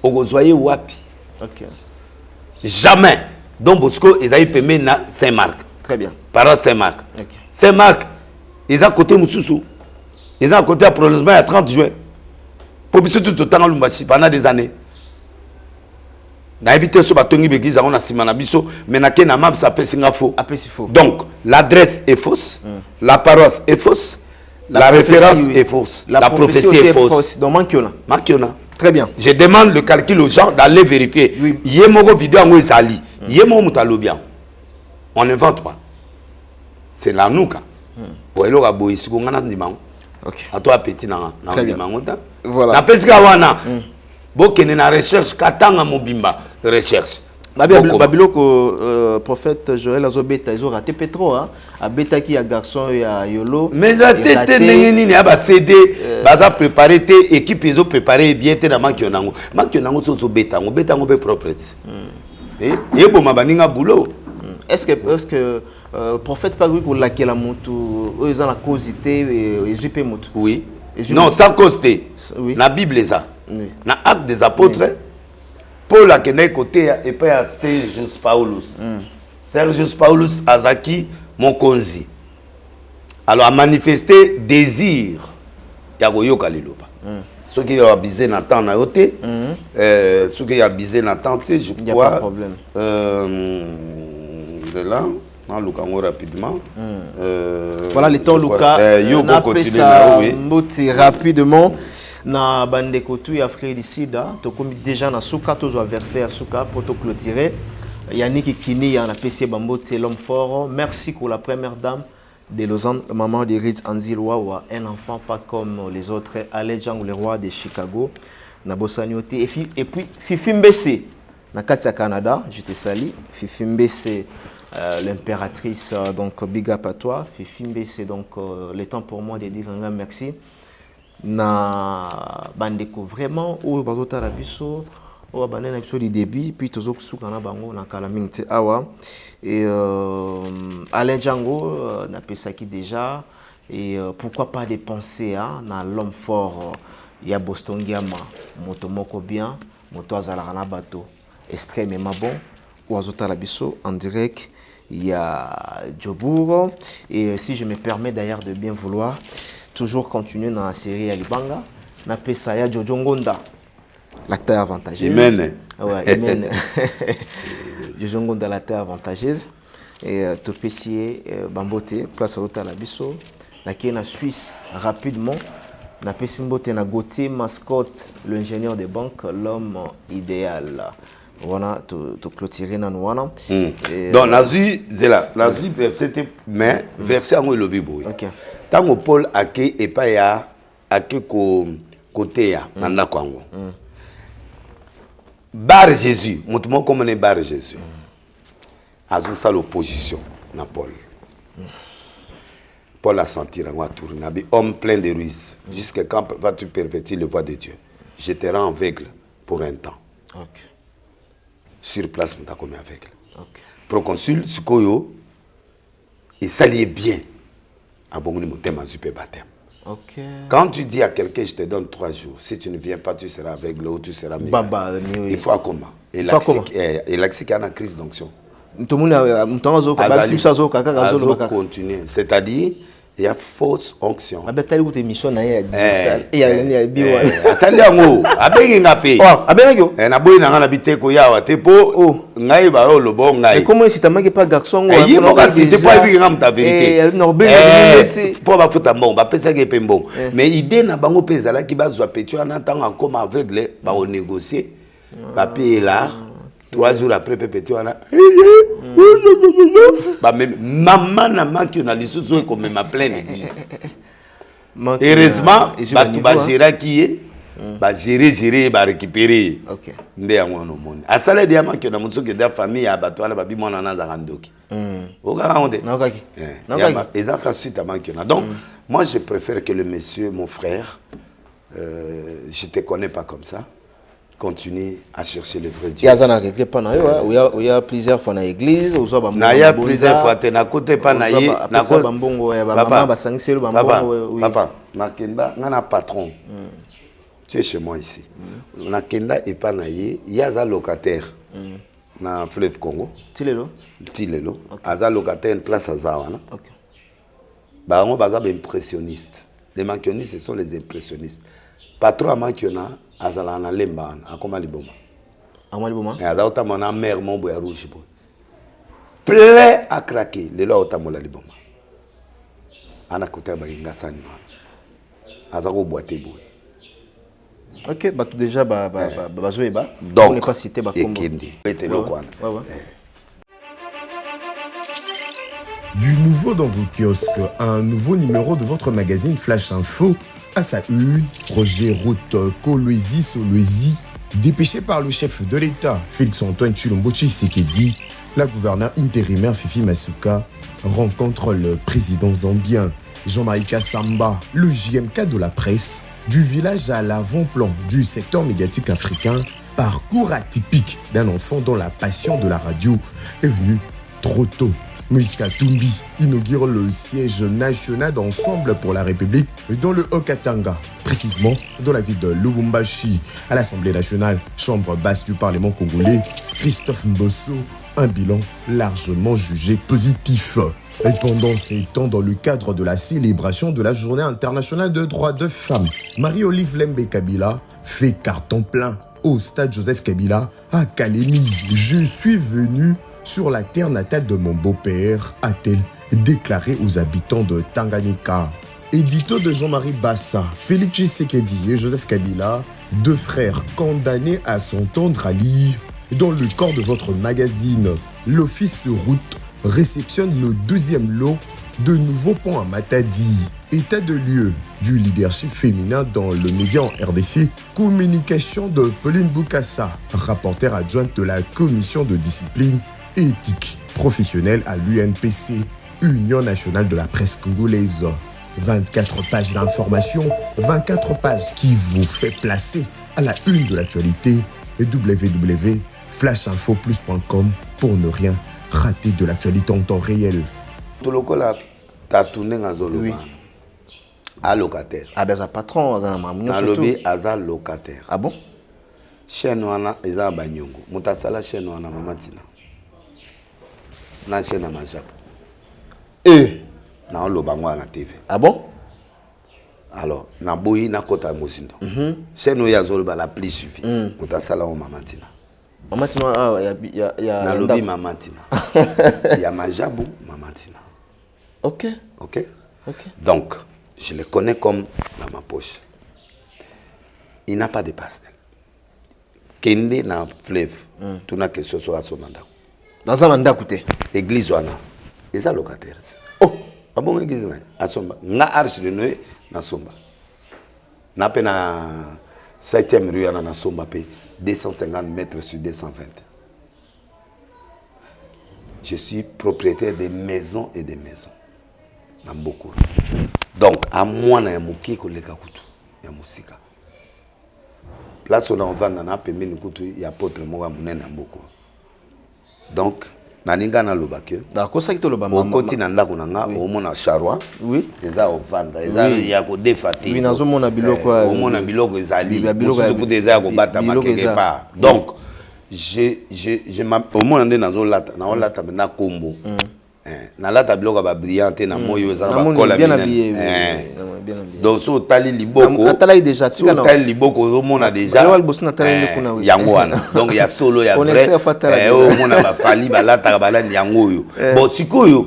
Ogozoye wapi. Ok. Jamais. Don Bosco, ils ont payé na Saint-Marc. Très bien. Par Saint-Marc. Ok. Saint-Marc. Ils ont côté Moussoussou. Ils ont côté à prolongement à 30 juin. Pour que tout le temps pendant des années. Na habité sur Batongi Béguise, on a Simana Bisso, mais na Kena Map, ça peut faux. Donc, l'adresse est fausse, la paroisse est fausse, la référence est fausse, la prophétie est fausse. Donc, Mankiona. Très bien. Je demande le calcul aux gens d'aller vérifier. Oui. Il y a mon vidéo en Zali. Il y a mon bien. On n'invente pas. C'est la nouka. Pour aller au bois, si on a un dimanche. À toi, petit, na voilà. Na pesika wana. Bokene na recherche katanga mobimba recherche. Babiloko prophète Joël Azobeta ils ont raté Petro hein a beta qui a garçon ya yolo. Mais la tête nini ya ba CD baza préparé té équipe ils ont préparé bien té na makionango. Makionango so beta ngo beta ngo be propre. Et bon mabaninga boulot. Est-ce que prophète pas oui pour laquelle la moto ils ont la causité et jupe moto. Oui. Non, sans cause. Oui. La Bible ça. Oui. Na acte des apôtres. Oui. Paul a kené côté et pas à Sergius Paulus. Sergius Paulus Azaki Monkonzi. Alors a manifesté désir ya koyoka liloba. Ceux qui ont abusé na temps na yoté, ceux qui ont abusé na temps, je crois. Il n'y a pas de problème. De là, on Lukango rapidement. Voilà le temps Luka. On appelle ça rapidement. Na bande kotu ya frère Sida to comme déjà na souka to verser à souka pour te clôturer Yannick Kini ya na PC Bambote l'homme fort. Merci pour la première dame de Lausanne, maman de Ritz Anzilwa, un enfant pas comme les autres, Alejang le roi de Chicago na Bossanioté et puis Fifi Mbese na Katia Canada, je te salue Fifi Mbese l'impératrice donc big up à toi Fifi Mbese donc le temps pour moi de dire un grand merci. Na bandeko vraiment o bazota la biso o banana biso du début puis tozo kusuka na bango na kala mingi awa et Alain Django na pesaki déjà et pourquoi pas dépenser hein na l'homme fort ya Bostongiama moto moko bien moto azala na bateau extrêmement bon o azota la biso en direct il y a Djobour et si je me permets d'ailleurs de bien vouloir toujours continuer dans la série Alibanga. Na Pesaya Jojo Ngonda, l'acteur avantageuse. Amen. Ouais, amen. Jojo Ngonda, l'acteur avantageuse. Et Topessier Bambote, place à l'autre à la Bisso. La qui est en Suisse rapidement. Na Pessimbote na Gauthier, mascotte, l'ingénieur de banque, l'homme idéal. Voilà, tu clôturer dans nous. Donc, Nazi, c'est là. Nazi, verset, mais verset en haut le Bible. Ok. Tant que Paul a été et pas ya a été côté ya nanda kwango. Bar Jésus, montre-moi comment on est bar Jésus. Azo ça l'opposition na Paul. Paul a senti en tourner, homme plein de ruses. Jusqu'à quand vas-tu pervertir le voie de Dieu? Je te rends aveugle pour un temps. Ok. Sur place, je suis aveugle. Ok. Proconsul, Sukoyo, il s'allie bien. Okay. Quand tu dis à quelqu'un, je te donne 3 jours, si tu ne viens pas, tu seras aveugle ou tu seras meilleur. Il faut à comment? Et l'axique a une crise d'onction. Tout le monde a continué. C'est-à-dire, il y a fausse onction. Ah ben t'as écouté émission na ya digital et il y a bio. Atali yango abengi ngape. Oh, abengi yo. Na boyi na ngana biteko yawa te po ngai ba lo bo ngai. Mais comment si t'as pas garçon ngo? Il mo ka c'était pas bi ngam ta vérité. Non ben laisser pour ba futa bon ba pesa ke pembo. Mais idée na bango pesa la ki ba zo petu ana tanga comme aveugle ba o négocier. Papier là 3 jours après petit wana ba même maman na manki na lisusu ko même plein l'église. Heureusement ba tu ba gérer qui est ba gérer ba récupérer. OK. Ndé ya mwana moni. Asala dia manki na musuki da famille ya bato ala ba bi mwana na za ndoki. Oka onde. Na okaki. Na okaki. Et donc suite à manki na. Donc moi je préfère que le monsieur mon frère je te connais pas comme ça. Continue à chercher le vrai Dieu. Il y a plusieurs fois dans l'église, il y a plusieurs fois na côté pas na ye na côté papa nakenda ngana patron. Tu es chez moi ici. Nakenda et pas na ye, il y a un locataire na fleuve Congo. Tilelo. Aza locataire en place azawana. OK. Ba on baza impressionniste. Les maquillonistes ce sont les impressionnistes. Patron maquiona azala na lemba akoma liboma. Akoma liboma. Et aza otamona mère mon boya rouge boy. Prêt à craquer, le lo otamola liboma. Ana kota ba inga sani wana. Aza ko boiter boy. OK, bah tout déjà zoeba. Donc, on n'est pas cité ba kombo. Du nouveau dans vos kiosques, un nouveau numéro de votre magazine Flash Info. À sa une, Roger Route Kolwezi Solwezi, dépêché par le chef de l'État, Félix-Antoine Tshilombo Tshisekedi, la gouverneure intérimaire Fifi Masuka rencontre le président zambien Jean-Marie Kassamba, le JMK de la presse, du village à l'avant-plan du secteur médiatique africain, parcours atypique d'un enfant dont la passion de la radio est venue trop tôt. Moïse Katumbi inaugure le siège national d'Ensemble pour la République dans le Haut-Katanga, précisément dans la ville de Lubumbashi. À l'Assemblée nationale, chambre basse du Parlement congolais, Christophe Mbosso, un bilan largement jugé positif. Et pendant ces temps, dans le cadre de la célébration de la Journée internationale de droits de femmes, Marie-Olive Lembe Kabila fait carton plein au stade Joseph Kabila à Kalemi. Je suis venu sur la terre natale de mon beau-père, a-t-elle déclaré aux habitants de Tanganyika. Édito de Jean-Marie Bassa, Félix Tshisekedi et Joseph Kabila, deux frères condamnés à s'entendre à lire. Dans le corps de votre magazine, l'Office de route réceptionne le deuxième lot de nouveaux ponts à Matadi. État de lieu du leadership féminin dans le média en RDC, communication de Pauline Boukassa, rapporteure adjointe de la commission de discipline et éthique professionnelle à l'UNPC, Union nationale de la presse congolaise. 24 pages d'information, 24 pages qui vous fait placer à la une de l'actualité et www.flashinfoplus.com pour ne rien rater de l'actualité en temps réel. Oui. À locataire. Ah ben ça patron, à lobby, à locataire. Ah bon? Chaîne wana eza banyongo. Mutasala chaîne wana mamatina. Na chaîne na majap. Na lobango na TV. Ah bon? Alors, na boyi na kota mosindo. Chaîne ya zolba la plus suffit. Mutasala o mamatina. Mamatina ya na lobby mamatina. Ya majabu mamatina. OK. OK. Donc, je le connais comme dans ma poche. Il n'a pas de pastel. Kende na fleuve. Tu n'as que ce soit à son mandat. Dans un mandat coûté. Église wana. Ils sont locataires. Oh. Ah bon, église na. Asomba. Na arche de Noé na somba. Na pe na 7e rue na somba pe 250 mètres sur 220. Je suis propriétaire des maisons et des maisons. Beaucoup. Donc, à moi, na yamuki koleka kutu ya musika. Place on va na pembe kutu ya potre moga munene mboko. Donc, naninga na lobake. D'accord, ça qui te loba mama. Koti na ndako nanga o mona charwa. Oui. Eza ovanda, eza ya ko defati. Oui, nazo mona biloko. O mona biloko ezali. Biloko kutu eza ko bata makeke pa. Donc, je au mona nde nazo lata, na lata na kombo. nalata biloko ba brillante na moyo za ba kola bien habillé. Donc so tali liboko atala déjà so tali liboko zo mona déjà yango wana donc ya solo ya vrai o mona ba fali balata balandi yango yo bon sikoyo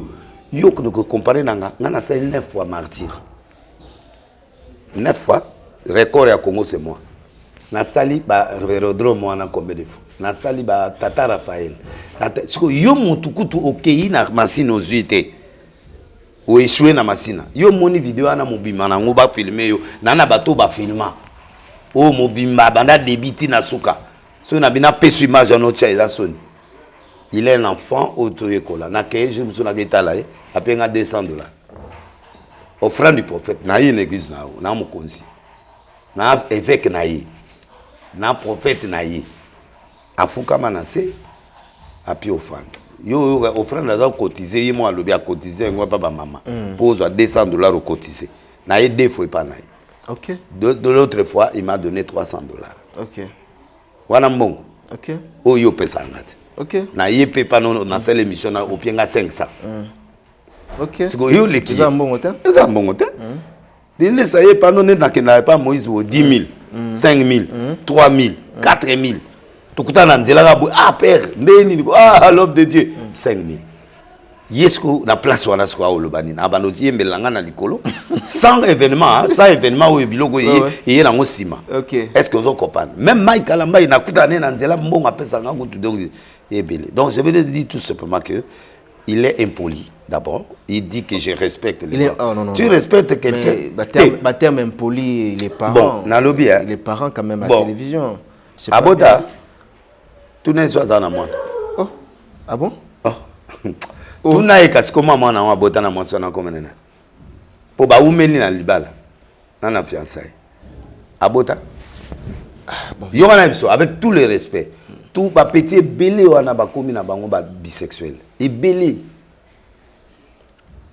yo ko comparer nanga ngana sa 9 fois martyr 9 fois record ya Congo c'est moi na sali ba aérodrome wana combien de fois na sali ba Tata Raphaël siko yo mutukutu okei na masino zuite o échoué na masina yo moni vidéo ana mobima na ngo ba filmer yo na bato ba filma o mobimba banda débiti na suka so na bina pesu image no cha eza soni il est un enfant auto-école na ke je me souviens que là apenga $200 offrande du prophète na une église na mo konsi na évêque na yi na prophète na yi afuka manase api offrande yo offrande za cotiser yemo alobi a cotiser ngwa papa maman pose $200 au cotiser na yi deux fois pas na yi. OK. De l'autre fois il m'a donné $300. OK. Wana mbongo. OK. O yo pesa ngati. OK. Na ye pe pa non na sele émission na opienga 500. OK. Siko yo le ki. Eza mbongo te. Eza mbongo te. Dile sa ye pa non na kena pa Moïse o 10 000, 5 000, 3 000, 4 000. Tukuta na nzela ga ah père ndeni ni ah l'homme de Dieu 5 000. Yesko na place wana sko o lobani na bano yembelanga na likolo sans événement o biloko yé na ngosima. OK. Est-ce que vous comprenez même Mike Kalamba il na kutane na nzela mbongo apesa ngako tout donc ebele. Donc je veux dire tout simplement que il est impoli d'abord, il dit que je respecte les gens. Oh, non, tu respectes quelqu'un. Terme impoli les parents. Bon, na lobby les parents quand même à la télévision. Abota. Tout n'est pas dans moi. Oh. Ah bon? Oh. Tout n'a pas comment moi na abota na moi na comme nena. Po ba umeli na libala. Na fiançailles. Abota. Yo na biso avec tout le respect. Tout ba petit belé wana ba komi na bango ba bisexuel. Et belé.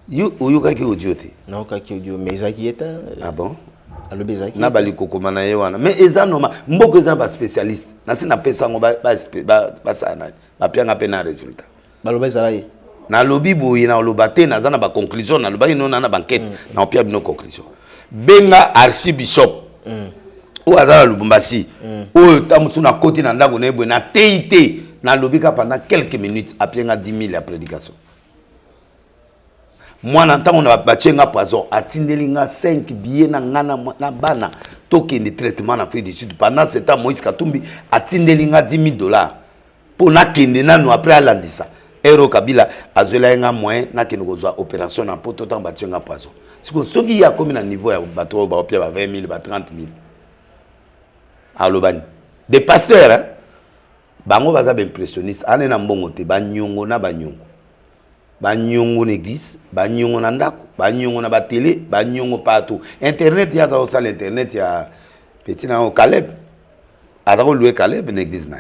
Yo kaki audio te. Non kaki audio mais ezaki eta. Ah bon? Allo bezaki. Na bali kokoma na ye wana. Mais eza normal. Mboko eza ba spécialiste. Na se na pesa ngo ba sana. Ba pianga pe na résultat. Baloba ezala ye. Na lobby boye na lobate na za na ba conclusion na loba ino na banquette na opia bino conclusion. Benga archbishop. O azala Lubumbashi. O tamusu na koti na ndako na ebwe na teite na lobby ka pendant quelques minutes apienga 10 000 la prédication. Moi n'entends na bachenga poison atindelinga 5 billets na ngana na bana token de traitement na Afrique du Sud pendant ce temps Moïse Katumbi atindelinga $10,000 pour na kende nanu après alandisa Ero Kabila azola nga moyen na kende kozwa opération na poto tant bachenga poison siko soki ya komi na niveau ya bato ba opia ba 20 000 ba 30 000 alobani des pasteurs hein? Bango baza ba impressionniste ane na mbongo te ba nyongo na ba nyongo banyongo l'église, banyongo na ndako, banyongo na ba télé, banyongo partout. Internet ya za osala internet ya petit na o Caleb. Azako louer Caleb l'église na.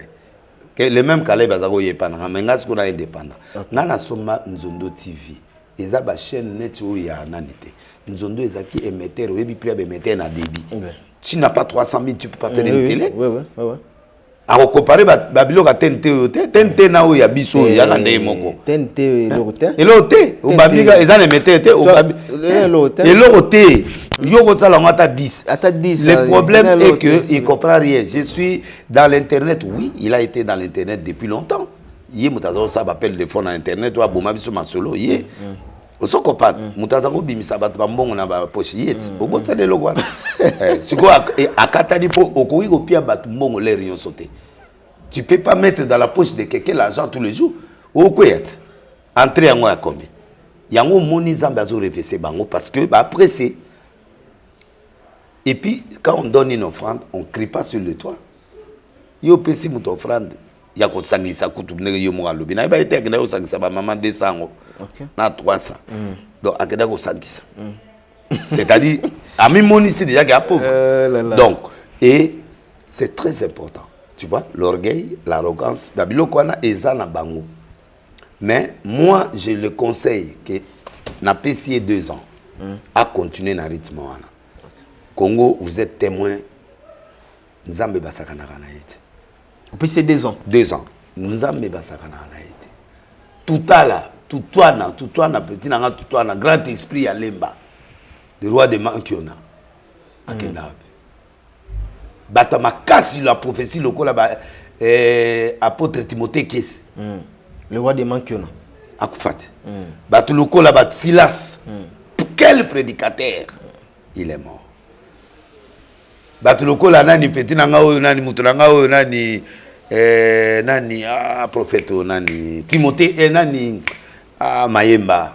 Que le même Caleb azako yepa na menga siko na indépendant. Na na soma Nzondo TV. Eza ba chaîne net o ya nanité. Nzondo ezaki émetteur, oyebi pri ba émetteur na débit. Tu n'as pas 300 000, tu peux pas faire une télé. Ouais. A comparer babilo ka TNT na o ya biso ya kande moko TNT lote o babika ezana metete o lote yo ko tsala ngata 10 le problème est que il comprend rien. Je suis dans l'internet, oui, il a été dans l'internet depuis longtemps. Yé mutazo ça appelle le fond dans internet ou aboma biso masolo yé oso kopana mutazo bimisa bato bambongo na ba poche yeti obosa le logo wana siko akatani po okoyi kopia bato mbongo le rion sauté. Tu peux pas mettre dans la poche de quelqu'un l'argent tous les jours. Okoyet entrer yango ya combien yango moni zamba zo reverser bango parce que après c'est et puis quand on donne une offrande on crie pas sur le toit yo pesi muto offrande ya ko sangisa kutu ne yo mo alobi na ba été que na yo sangisa ba maman 200 na 300 donc akeda ko sangisa c'est-à-dire à mi moni c'est déjà qu'il pauvre donc et c'est très important, tu vois, l'orgueil, l'arrogance babilo kwana eza na bango. Mais moi je le conseille que na pesier 2 ans à continuer na rythme wana. Congo, vous êtes témoin nzambe basakana kana yete. On peut c'est 2 ans. 2 ans. Nzambe basakana kana yete. Tout à là Tutwana petit nanga tutwana grand esprit ya lemba le roi de Mankiona akenda bata makasi la prophétie lokola ba apôtre Timothée Kese le roi de Mankiona akufate batu lokola ba Silas quel prédicateur il est mort batu lokola nani petit nanga oyo nani mutu nanga oyo nani nani prophète nani Timothée nani Mayemba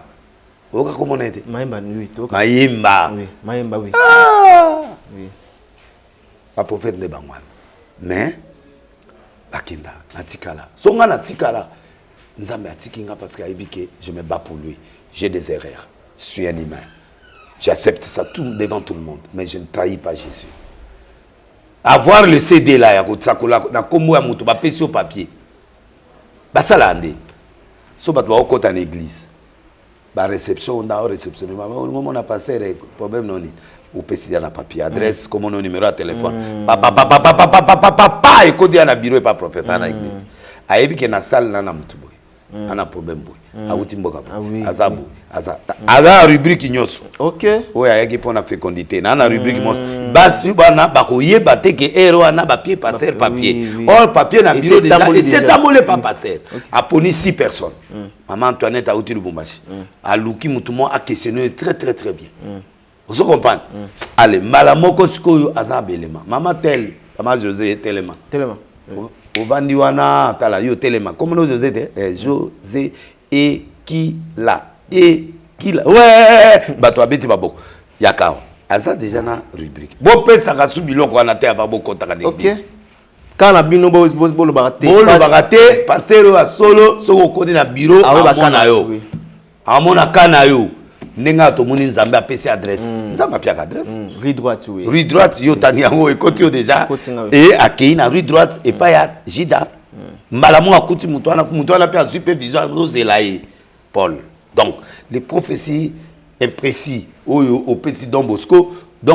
oka komona ete Mayemba oui Mayemba oui Mayemba oui oui pas prophète de bangwana mais bakenda natikala songa natikala nzambe atikinga parce que aibike je me bats pour lui j'ai des erreurs je suis un humain j'accepte ça tout devant tout le monde mais je ne trahis pas Jésus avoir le CD là ya kotakola na kombo ya mutu ba pesi au papier basala ande so bato ba okota na église ba réception on a réceptionné on a passé problème non ou pesi na papier adresse comme mon numéro de téléphone papa ekodi na bureau pas prophète na église ayebi ke na salle na mutu boy ana problème boy awuti mboka azabu aza rubrique nyoso OK oya yaki pona fécondité na rubrique mo basi bana bakoyeba te ke ero na papier passer papier or papier na bureau déjà et c'est tambolé pas passer a poni 6 personnes maman Antoinette a outil Lubumbashi a luki mutumo a questionné très bien vous comprenez allez malamoko sikoyo azabelema maman tel maman José telema ovandi wana tala yo telema comme no José José et qui là ouais bato abeti baboko yakao aza déjà na rubrique bo pesa ka subiloko wana te ava boko taka de OK kana bino bo lo bagate pasteur a solo soko kodi na bureau amona yo amona kana yo nenga to moni nzambe apesi adresse nzambe apia adresse rue droite oui rue droite yo tani yango ekoti yo déjà et akei na rue droite et pas ya Jida mbala mo akuti mutu wana pe supervision rozelaye Paul. Donc, les prophéties imprécises, au petit Don Bosco, ils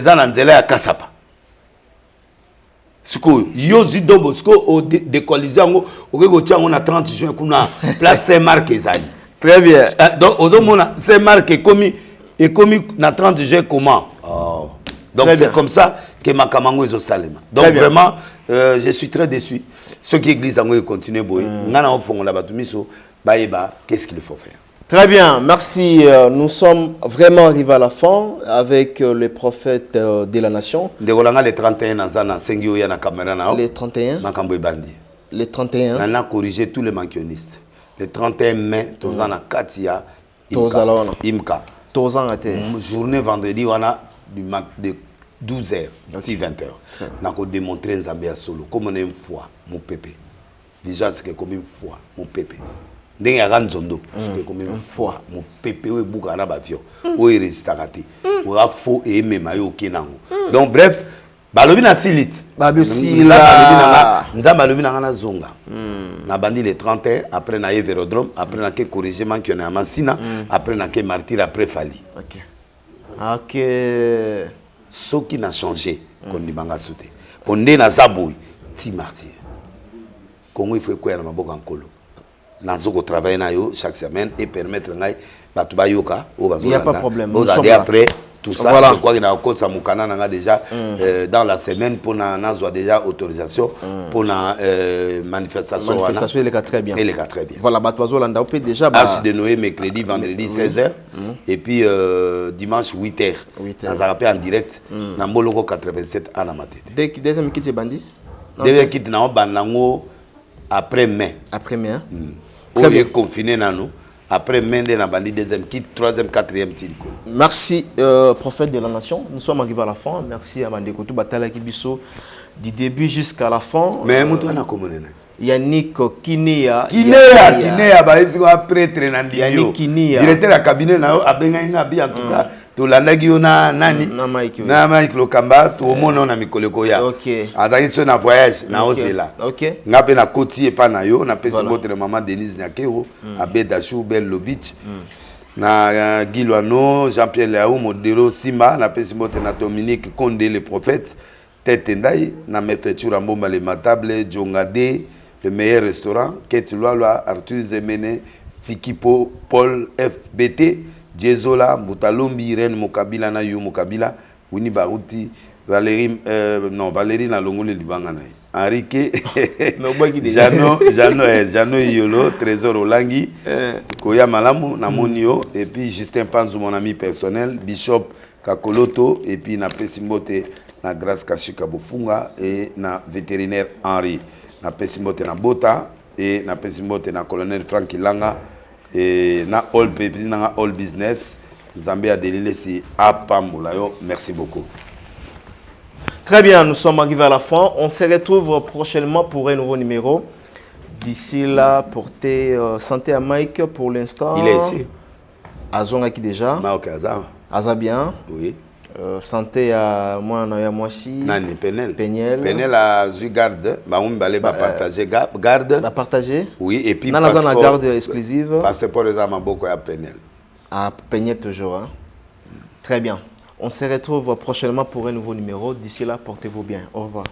en anzela à Kassapa. Ce que Yosi Don Bosco, au décollision, on a 30 juin, on a place Saint-Marc et Zani. Très bien. Donc, Saint-Marc est commis na 30 juin comment? Donc, c'est comme ça que ma Kamango est au Salema. Donc, vraiment, je suis très déçu. Ceux qui église en continuer qu'est-ce qu'il faut faire? Très bien, merci. Nous sommes vraiment arrivés à la fin avec le prophète de la nation. Les 31 les 31 les 31 on a corrigé tous les mankionistes. Le 31 mai, tous en a Katia Imka. Journée vendredi, on a de 12h, 20h. On a démontré un Zambia solo. Comme on est une foi, mon pépé. Déjà, c'est comme une foi, mon pépé. Dès qu'il y a un zondo, c'est comme une foi, mon pépé. Oui, beaucoup de bavio. Oui, résiste à rater. Oui, faux et même maillot kenango. Donc, bref, balobi na silit. Babi sila. Nzamba balobi na ngana zonga. Na bandi le 31, après na Vélodrome, après na ke corrigement qui on a à Massina, après na ke martyr, après Fali. OK. OK. Ce qui n'a changé, qu'on dit banga sauté. On est dans Zaboui, ti martyr. Congo il faut quoi na maboko nkolo. Nazoko travailler na yo chaque semaine et permettre ngai batu ba yoka o bazo. Il y a pas de problème. Nous sommes après tout ça. Voilà. Je crois qu'il y a encore ça mukana nanga déjà dans la semaine pour na nazo déjà autorisation pour na manifestation. Manifestation il est très bien. Il est très bien. Voilà batu bazo landa op déjà Arche de Noé mercredi vendredi 16h et puis dimanche 8h. Dans un en direct na Moloko 87 à la matete. Deuxième kit c'est bandi. Deuxième kit na banango après mai. Après mai. Très bien confiné na nous. Après mai na bandi deuxième kit, troisième, quatrième kit. Merci prophète de la nation. Nous sommes arrivés à la fin. Merci à Bandeko tout batala kibiso du début jusqu'à la fin. Mais mutu na komone na. Yannick Kinéa ba ebisi ko prêtre na ndio. Yannick Kinéa. Directeur ya cabinet na abenga nga bi en tout cas. To landaki yo na nani na Mike Lokamba to mona na mikoleko ya. OK. Azaki so na voyage na Ozela. OK. Ngape na koti e pa na yo na pesi votre maman Denise Nyakero, Abeda Chou Bel Lobich. Na Gilwano, Jean-Pierre Léaou Modero Simba, na pesi votre na Dominique Condé le prophète, Tete Ndai, na maître Churambomba le matable Jongade, le meilleur restaurant, Ketulwa, Arthur Zemene, Fikipo, Paul FBT, Djezola, Moutalombi, Ren Mokabila, Nayu Mokabila, Winnie Barouti, Valérie Nalongole Libangana, Enrique, Jano Yolo, Trésor Olangi, Koya Malamu, Namonio, et puis Justin Panzou, mon ami personnel, Bishop Kakoloto, et puis na Pesimbote, na Grâce Kashika Bofunga, et na vétérinaire Henri, na Pesimbote na Bota, et na Pesimbote na colonel Frank Ilanga, et na All Pepi, na All Business, Zambia Delile si Apamboula. Merci beaucoup. Très bien, nous sommes arrivés à la fin. On se retrouve prochainement pour un nouveau numéro. D'ici là, portez santé à Mike pour l'instant. Il est ici. Azonga qui déjà. Maoka Aza. Aza bien. Oui. Santé à moi, moi aussi. Nani, Penel. Penel a eu garde. Baoum Balé va partager. Garde. Va partager. Oui, et puis. Nana a garde exclusive. Passeport des armes beaucoup à Penel. À Penel toujours. Hein. Très bien. On se retrouve prochainement pour un nouveau numéro. D'ici là, portez-vous bien. Au revoir.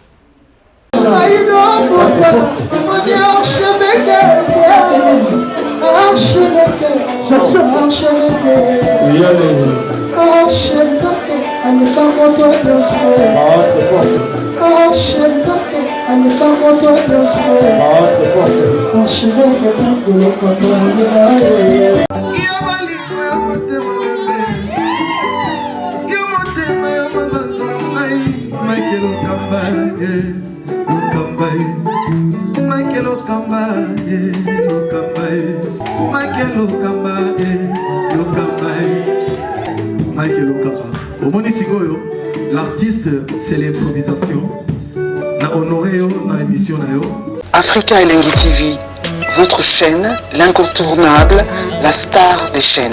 L'artiste, c'est l'improvisation. Na honoré na émission na yo. Africa Elengi TV, votre chaîne, l'incontournable, la star des chaînes.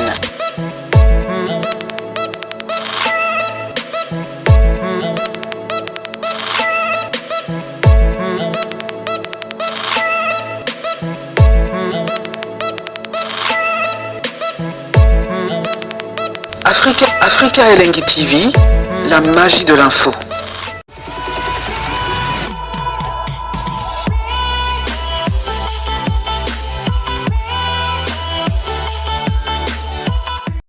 Africa Elengi TV, la magie de l'info.